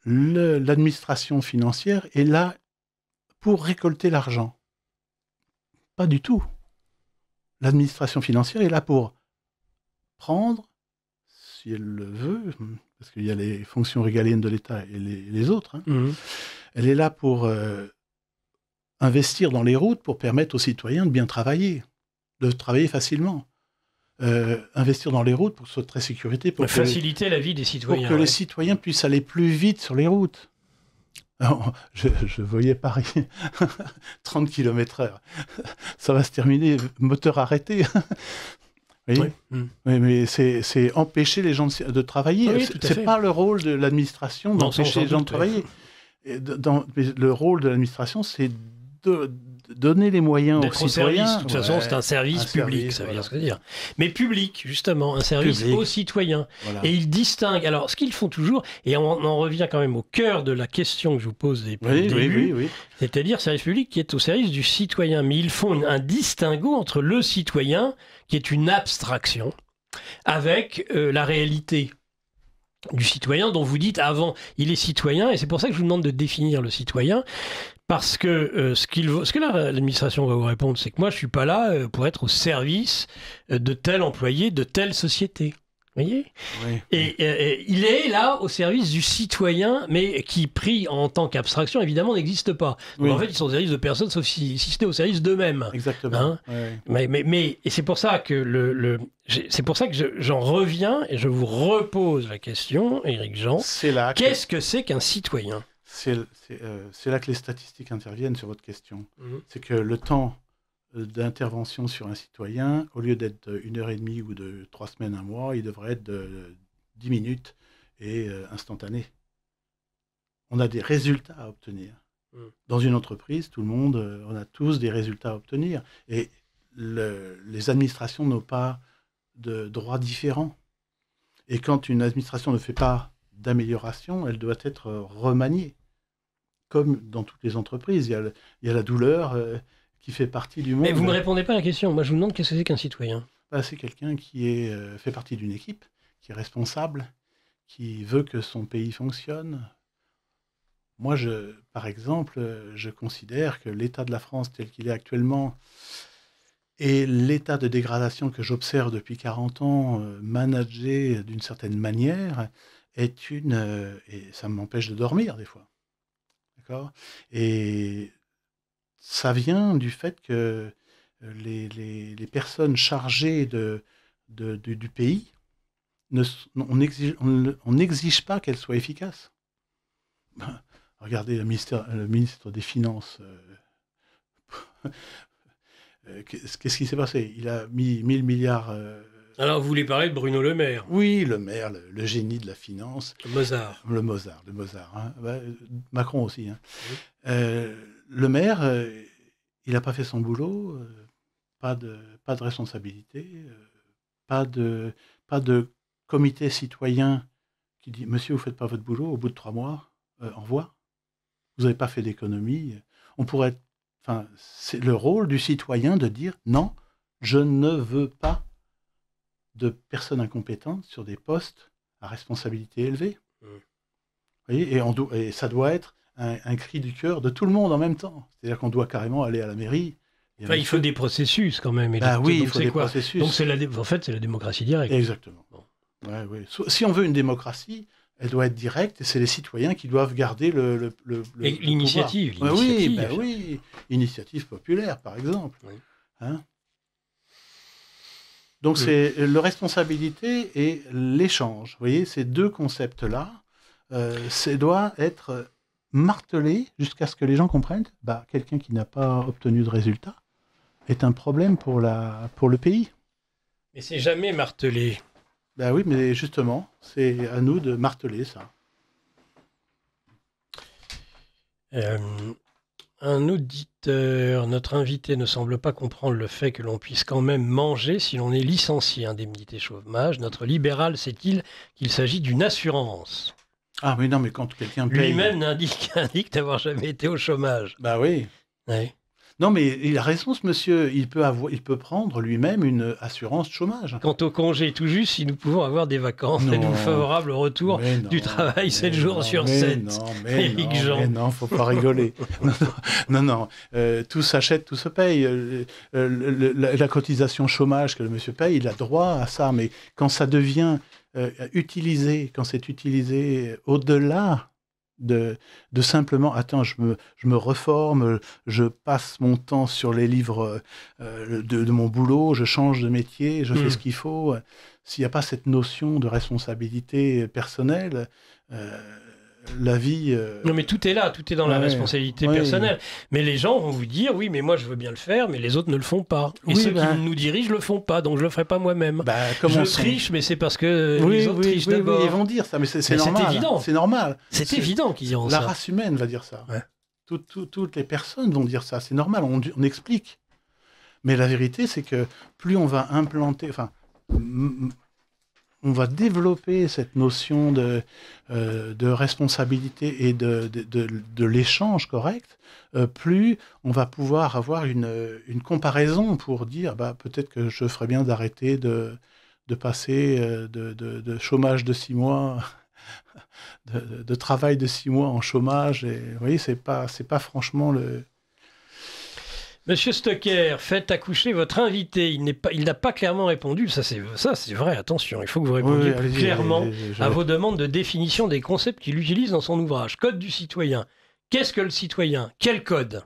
l'administration financière est là pour récolter l'argent. Pas du tout. L'administration financière est là pour prendre, si elle le veut, parce qu'il y a les fonctions régaliennes de l'État et les autres, elle est là pour investir dans les routes pour permettre aux citoyens de bien travailler, de travailler facilement. Investir dans les routes pour que ce soit très sécurité. Pour faciliter la vie des citoyens. Pour que les citoyens puissent aller plus vite sur les routes. Alors, je voyais Paris 30 km/h. Ça va se terminer, moteur arrêté. Oui. Mais c'est empêcher les gens de travailler. Oui, c'est pas le rôle de l'administration d'empêcher les gens de travailler. Le rôle de l'administration, c'est de donner les moyens aux citoyens. De toute façon, c'est un service public, ça veut dire ce que ça veut dire. Mais public, justement, un service aux citoyens. Voilà. Et ils distinguent. Alors, ce qu'ils font toujours, et on en revient quand même au cœur de la question que je vous pose depuis le début, c'est-à-dire service public qui est au service du citoyen. Mais ils font un distinguo entre le citoyen, qui est une abstraction, avec la réalité du citoyen dont vous dites avant, il est citoyen, et c'est pour ça que je vous demande de définir le citoyen. Parce que ce que l'administration va vous répondre, c'est que moi, je ne suis pas là pour être au service de tel employé, de telle société. Vous voyez ? Oui. Et il est là au service du citoyen, mais qui, pris en tant qu'abstraction, évidemment, n'existe pas. Donc, en fait, ils sont au service de personne, sauf si c'était au service d'eux-mêmes. Exactement. Mais et c'est pour ça que c'est pour ça que j'en reviens et je vous repose la question, Éric Jean. Qu'est-ce que c'est qu'un citoyen ? C'est là que les statistiques interviennent sur votre question. C'est que le temps d'intervention sur un citoyen, au lieu d'être 1h30 ou de 3 semaines, 1 mois, il devrait être de 10 minutes et instantané. On a des résultats à obtenir. Dans une entreprise, tout le monde, on a tous des résultats à obtenir. Et les administrations n'ont pas de droits différents. Et quand une administration ne fait pas d'amélioration, elle doit être remaniée. Comme dans toutes les entreprises, il y a la douleur qui fait partie du monde. Mais vous ne me répondez pas à la question. Moi, je vous demande qu'est-ce que c'est qu'un citoyen. C'est quelqu'un qui fait partie d'une équipe, qui est responsable, qui veut que son pays fonctionne. Moi, par exemple, je considère que l'état de la France tel qu'il est actuellement et l'état de dégradation que j'observe depuis 40 ans, managé d'une certaine manière, et ça m'empêche de dormir des fois. D'accord ? Et ça vient du fait que les personnes chargées du pays, on n'exige pas qu'elles soient efficaces. Regardez le ministre des Finances. Qu'est-ce qui s'est passé ? Il a mis 1000 milliards... Alors, vous voulez parler de Bruno Le Maire ? Oui, Le Maire, le génie de la finance. Le Mozart. Le Mozart. Hein. Macron aussi. Hein. Oui. Le Maire, il n'a pas fait son boulot, pas de responsabilité, pas de comité citoyen qui dit « Monsieur, vous ne faites pas votre boulot, au bout de 3 mois, au revoir. Vous n'avez pas fait d'économie. » c'est le rôle du citoyen de dire « Non, je ne veux pas de personnes incompétentes sur des postes à responsabilité élevée. » Vous voyez, et ça doit être un cri du cœur de tout le monde en même temps. C'est-à-dire qu'on doit carrément aller à la mairie. Il faut des processus quand même. Il faut des processus. Donc en fait, c'est la démocratie directe. Exactement. Bon. Si on veut une démocratie, elle doit être directe et c'est les citoyens qui doivent garder l'initiative. Oui, initiative populaire, par exemple. Oui. Hein ? Donc, c'est la responsabilité et l'échange. Vous voyez, ces deux concepts-là, doit être martelé jusqu'à ce que les gens comprennent quelqu'un qui n'a pas obtenu de résultat est un problème pour le pays. Mais c'est jamais martelé. Ben oui, mais justement, c'est à nous de marteler ça. Un auditeur, notre invité ne semble pas comprendre le fait que l'on puisse quand même manger si l'on est licencié, indemnité chômage. Notre libéral sait-il qu'il s'agit d'une assurance? Ah mais non, mais quand quelqu'un paye... Lui-même indique n'avoir jamais été au chômage. Bah oui. Ouais. Non, mais il a raison, ce monsieur. Il peut prendre lui-même une assurance chômage. Quant au congé, tout juste, si nous pouvons avoir des vacances, êtes-vous favorable au retour du travail 7 jours sur 7? Non, faut pas rigoler. Non. Tout s'achète, tout se paye. La cotisation chômage que le monsieur paye, il a droit à ça. Mais quand ça devient utilisé, quand c'est utilisé au-delà de simplement, attends, je me reforme, je passe mon temps sur les livres de mon boulot, je change de métier, je fais ce qu'il faut. S'il n'y a pas cette notion de responsabilité personnelle, la vie... Non, mais tout est là, tout est dans la responsabilité personnelle. Mais les gens vont vous dire, oui, mais moi je veux bien le faire, mais les autres ne le font pas. Et ceux qui nous dirigent ne le font pas, donc je ne le ferai pas moi-même. Je triche, mais c'est parce que les autres trichent d'abord. Oui, ils vont dire ça, mais c'est normal. C'est évident. C'est normal. C'est évident qu'ils diront ça. La race humaine va dire ça. Ouais. Toutes les personnes vont dire ça. C'est normal, on explique. Mais la vérité, c'est que plus on va implanter... on va développer cette notion de responsabilité et de l'échange correct, plus on va pouvoir avoir une comparaison pour dire peut-être que je ferais bien d'arrêter de passer de chômage de 6 mois, de travail de 6 mois en chômage. Et vous voyez, c'est pas franchement le... Monsieur Stocker, faites accoucher votre invité. Il n'a pas clairement répondu. Ça, c'est vrai. Attention, il faut que vous répondiez clairement à vos demandes de définition des concepts qu'il utilise dans son ouvrage. Code du citoyen. Qu'est-ce que le citoyen? Quel code?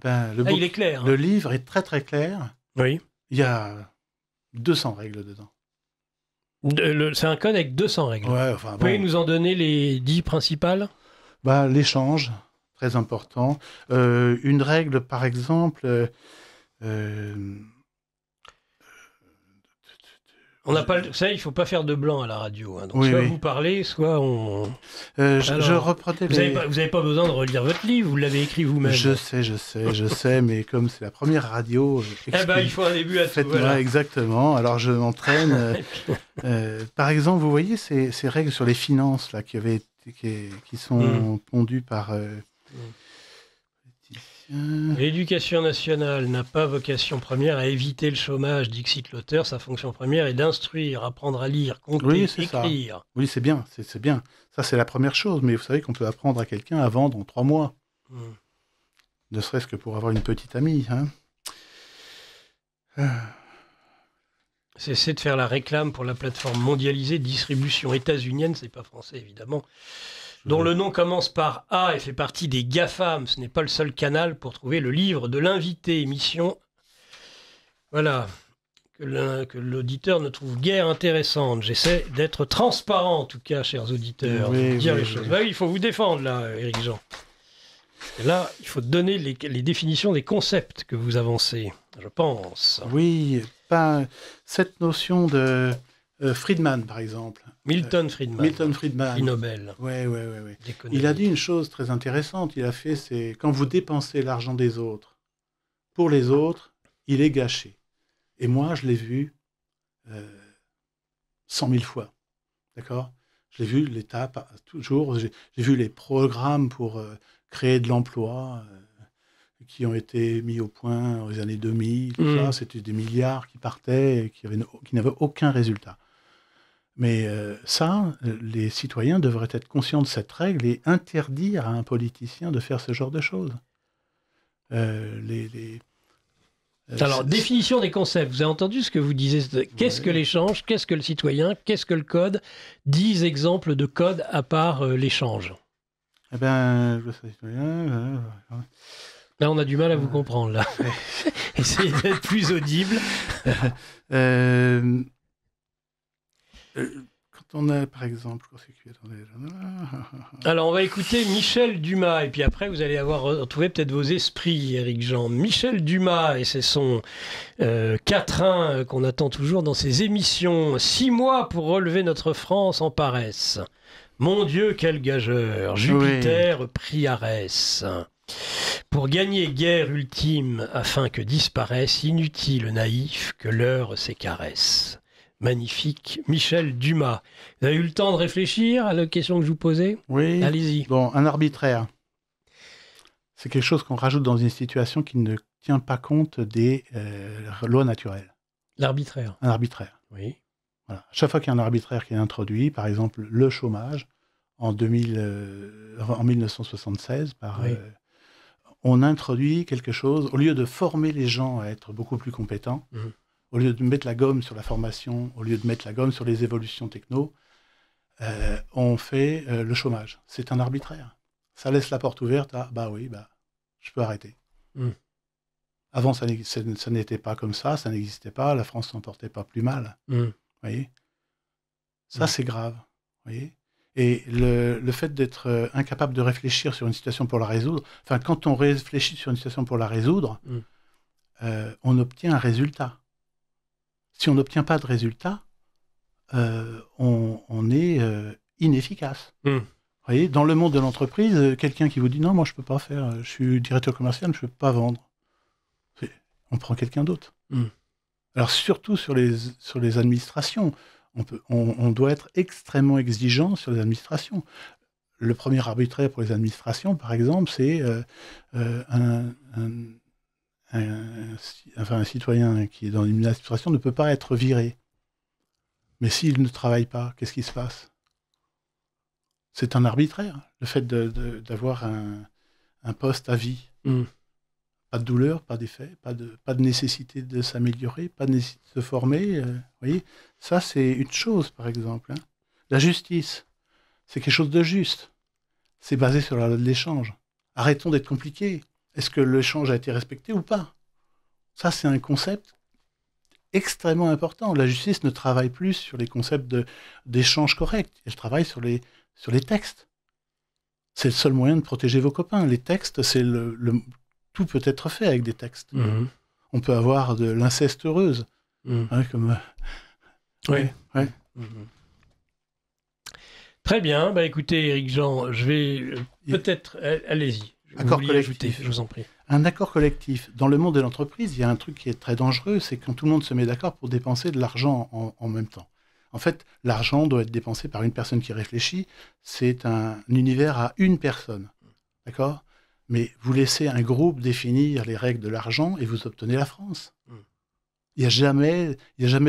Il est clair. Le livre est très très clair. Oui. Il y a 200 règles dedans. C'est un code avec 200 règles. Ouais, vous pouvez nous en donner les 10 principales? L'échange. Très important. Une règle, par exemple... on n'a pas ça, il ne faut pas faire de blanc à la radio. Hein. Donc soit vous parlez, soit on... je reprenais vous n'avez pas besoin de relire votre livre, vous l'avez écrit vous-même. Je sais, mais comme c'est la première radio... il faut un début à tout. Voilà. Exactement, alors je m'entraîne. Par exemple, vous voyez ces règles sur les finances là, qui sont pondues par... L'éducation nationale n'a pas vocation première à éviter le chômage, dixit l'auteur. Sa fonction première est d'instruire, apprendre à lire, compter, écrire. Ça. Oui, c'est bien, c'est bien. Ça, c'est la première chose. Mais vous savez qu'on peut apprendre à quelqu'un à vendre en 3 mois. Ne serait-ce que pour avoir une petite amie. Cessez de faire la réclame pour la plateforme mondialisée de distribution états-unienne, c'est pas français évidemment, dont le nom commence par A et fait partie des GAFAM. Ce n'est pas le seul canal pour trouver le livre de l'invité, émission. Voilà, que l'auditeur ne trouve guère intéressante. J'essaie d'être transparent, en tout cas, chers auditeurs, de dire les choses. Oui, il faut vous défendre, là, Éric Jean. Et là, il faut donner les définitions des concepts que vous avancez, je pense. Oui, cette notion de... Friedman, par exemple. Milton Friedman. Prix Nobel. Oui. Il a dit une chose très intéressante. Il a fait, c'est quand vous dépensez l'argent des autres, pour les autres, il est gâché. Et moi, je l'ai vu 100 000 fois. D'accord? Je l'ai vu l'étape, toujours. J'ai vu les programmes pour créer de l'emploi qui ont été mis au point aux années 2000. Tout ça, c'était des milliards qui partaient et qui n'avaient aucun résultat. Mais les citoyens devraient être conscients de cette règle et interdire à un politicien de faire ce genre de choses. Alors, définition des concepts. Vous avez entendu ce que vous disiez? Qu'est-ce que l'échange? Qu'est-ce que le citoyen? Qu'est-ce que le code? 10 exemples de codes à part l'échange. Eh bien, le citoyen... Là, on a du mal à vous comprendre, là. Essayez d'être plus audible. on a, par exemple... Alors, on va écouter Michel Dumas, et puis après, vous allez avoir retrouvé peut-être vos esprits, Éric Jean. Michel Dumas, et c'est son quatrain qu'on attend toujours dans ses émissions. 6 mois pour relever notre France en paresse. Mon Dieu, quel gageur, Jupiter prie Arès. Pour gagner guerre ultime, afin que disparaisse, inutile naïf, que l'heure s'écaresse. Magnifique, Michel Dumas. Vous avez eu le temps de réfléchir à la question que je vous posais ? Oui. Allez-y. Bon, un arbitraire. C'est quelque chose qu'on rajoute dans une situation qui ne tient pas compte des lois naturelles. L'arbitraire. Un arbitraire. Oui. Voilà. Chaque fois qu'il y a un arbitraire qui est introduit, par exemple le chômage, en 1976, Oui. On introduit quelque chose, au lieu de former les gens à être beaucoup plus compétents, au lieu de mettre la gomme sur la formation, au lieu de mettre la gomme sur les évolutions techno, on fait le chômage. C'est un arbitraire. Ça laisse la porte ouverte à, je peux arrêter. Avant, ça n'était pas comme ça n'existait pas, la France s'en portait pas plus mal. Vous voyez ? Ça, c'est grave. Vous voyez ? Et le fait d'être incapable de réfléchir sur une situation pour la résoudre, enfin, quand on réfléchit sur une situation pour la résoudre, on obtient un résultat. Si on n'obtient pas de résultat, on est inefficace. Vous voyez, dans le monde de l'entreprise, quelqu'un qui vous dit « Non, moi, je ne peux pas faire, je suis directeur commercial, je ne peux pas vendre ». On prend quelqu'un d'autre. Alors, surtout sur les administrations, on doit être extrêmement exigeant sur les administrations. Le premier arbitraire pour les administrations, par exemple, c'est un citoyen qui est dans une administration ne peut pas être viré. Mais s'il ne travaille pas, qu'est-ce qui se passe ? C'est un arbitraire, le fait d'avoir un poste à vie. Pas de douleur, pas d'effet, pas de nécessité de s'améliorer, pas de nécessité de se former. Vous voyez, ça, c'est une chose, par exemple. La justice, c'est quelque chose de juste. C'est basé sur la loi de l'échange. Arrêtons d'être compliqués. Est-ce que l'échange a été respecté ou pas ? Ça, c'est un concept extrêmement important. La justice ne travaille plus sur les concepts d'échange correct. Elle travaille sur les textes. C'est le seul moyen de protéger vos copains. Les textes, c'est tout peut être fait avec des textes. On peut avoir de l'inceste heureuse. Comme... Oui. Ouais. Très bien. Écoutez, Éric Jean, je vais peut-être... Allez-y. Accord collectif. Je vous en prie. Un accord collectif. Dans le monde de l'entreprise, il y a un truc qui est très dangereux, c'est quand tout le monde se met d'accord pour dépenser de l'argent en même temps. En fait, l'argent doit être dépensé par une personne qui réfléchit. C'est un univers à une personne. D'accord ? Mais vous laissez un groupe définir les règles de l'argent et vous obtenez la France. Il n'y a jamais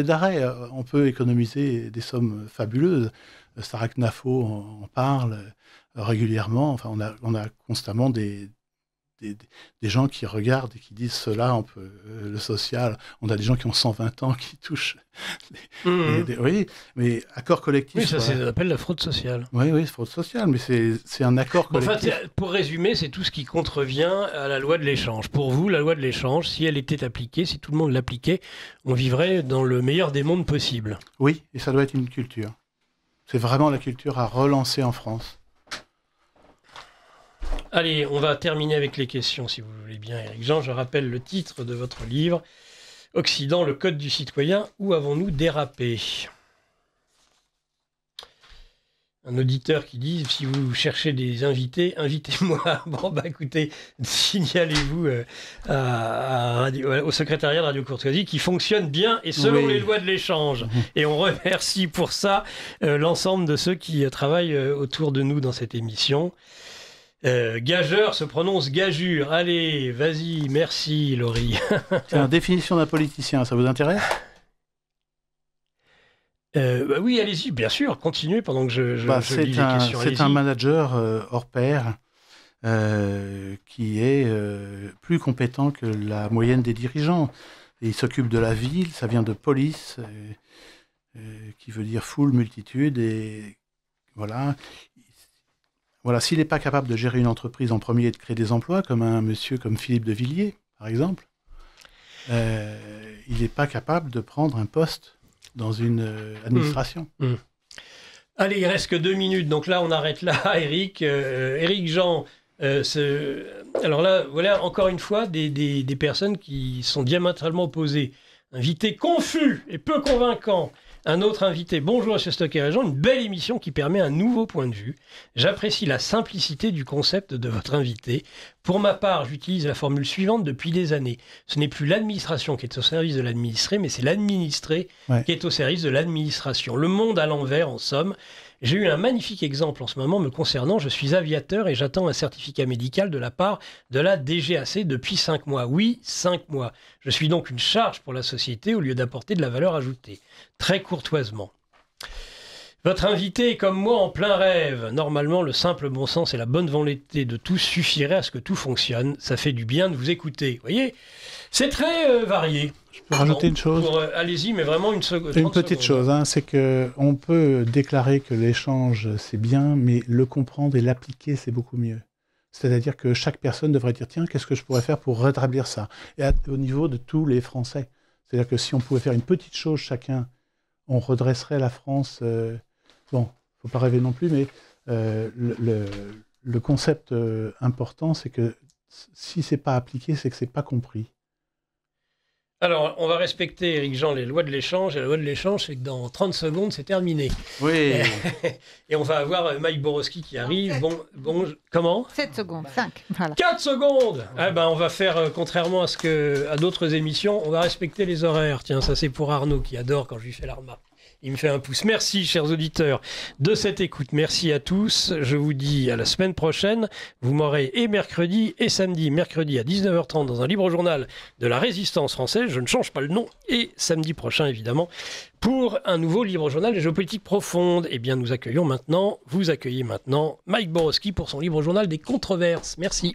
d'arrêt. On peut économiser des sommes fabuleuses. Sarah Knafo en parle régulièrement. Enfin, on a constamment des gens qui regardent et qui disent cela, on peut, le social. On a des gens qui ont 120 ans qui touchent. Oui, mais accord collectif. Oui, ça s'appelle la fraude sociale. Oui, fraude sociale, mais c'est un accord collectif. Enfin, pour résumer, c'est tout ce qui contrevient à la loi de l'échange. Pour vous, la loi de l'échange, si elle était appliquée, si tout le monde l'appliquait, on vivrait dans le meilleur des mondes possibles. Oui, et ça doit être une culture. C'est vraiment la culture à relancer en France. Allez, on va terminer avec les questions, si vous voulez bien, Éric Jean. Je rappelle le titre de votre livre, « Occident, le code du citoyen, où avons-nous dérapé ?» Un auditeur qui dit, si vous cherchez des invités, invitez-moi. Bon, écoutez, signalez-vous au secrétariat de Radio Courtoisie qui fonctionne bien et selon les lois de l'échange. Et on remercie pour ça l'ensemble de ceux qui travaillent autour de nous dans cette émission. Gageur se prononce gagure. Allez, vas-y, merci Laurie. Tiens, définition d'un politicien, ça vous intéresse ? Oui, allez-y, bien sûr, continuez pendant que je lis les questions. C'est un manager hors pair qui est plus compétent que la moyenne des dirigeants. Et il s'occupe de la ville, ça vient de police, qui veut dire foule, multitude, et voilà. Voilà, s'il n'est pas capable de gérer une entreprise en premier et de créer des emplois, comme un monsieur comme Philippe de Villiers, par exemple, il n'est pas capable de prendre un poste dans une administration. Allez, il reste que 2 minutes, donc là on arrête là, Éric. Éric Jean, alors là, voilà encore une fois des personnes qui sont diamétralement opposées. Invité confus et peu convaincant. Un autre invité, bonjour M. Stocker-Jean, une belle émission qui permet un nouveau point de vue. J'apprécie la simplicité du concept de votre invité. Pour ma part, j'utilise la formule suivante depuis des années. Ce n'est plus l'administration qui est au service de l'administré, mais c'est l'administré qui est au service de l'administration. Le monde à l'envers, en somme. J'ai eu un magnifique exemple en ce moment me concernant. Je suis aviateur et j'attends un certificat médical de la part de la DGAC depuis 5 mois. Oui, 5 mois. Je suis donc une charge pour la société au lieu d'apporter de la valeur ajoutée. Très courtoisement. Votre invité est comme moi en plein rêve. Normalement, le simple bon sens et la bonne volonté de tous suffiraient à ce que tout fonctionne. Ça fait du bien de vous écouter. Vous voyez, c'est très varié. Je peux rajouter une chose. Allez-y, mais vraiment une seconde. Une petite chose, hein, c'est qu'on peut déclarer que l'échange, c'est bien, mais le comprendre et l'appliquer, c'est beaucoup mieux. C'est-à-dire que chaque personne devrait dire, tiens, qu'est-ce que je pourrais faire pour rétablir ça? Et au niveau de tous les Français. C'est-à-dire que si on pouvait faire une petite chose chacun, on redresserait la France. Bon, il ne faut pas rêver non plus, mais le concept important, c'est que si ce n'est pas appliqué, c'est que ce n'est pas compris. Alors, on va respecter, Éric Jean, les lois de l'échange. Et la loi de l'échange, c'est que dans 30 secondes, c'est terminé. Oui. Et on va avoir Mike Borowski qui arrive. Bon, comment 7 secondes, 5. Voilà. 4 secondes. Ah ben, on va faire, contrairement à d'autres émissions, on va respecter les horaires. Tiens, ça c'est pour Arnaud qui adore quand je lui fais la remarque. Il me fait un pouce. Merci, chers auditeurs, de cette écoute. Merci à tous. Je vous dis à la semaine prochaine. Vous m'aurez et mercredi et samedi. Mercredi à 19h30 dans un libre journal de la Résistance française. Je ne change pas le nom. Et samedi prochain, évidemment, pour un nouveau libre journal de géopolitique profonde. Eh bien, vous accueillez maintenant Mike Borowski pour son libre journal des controverses. Merci.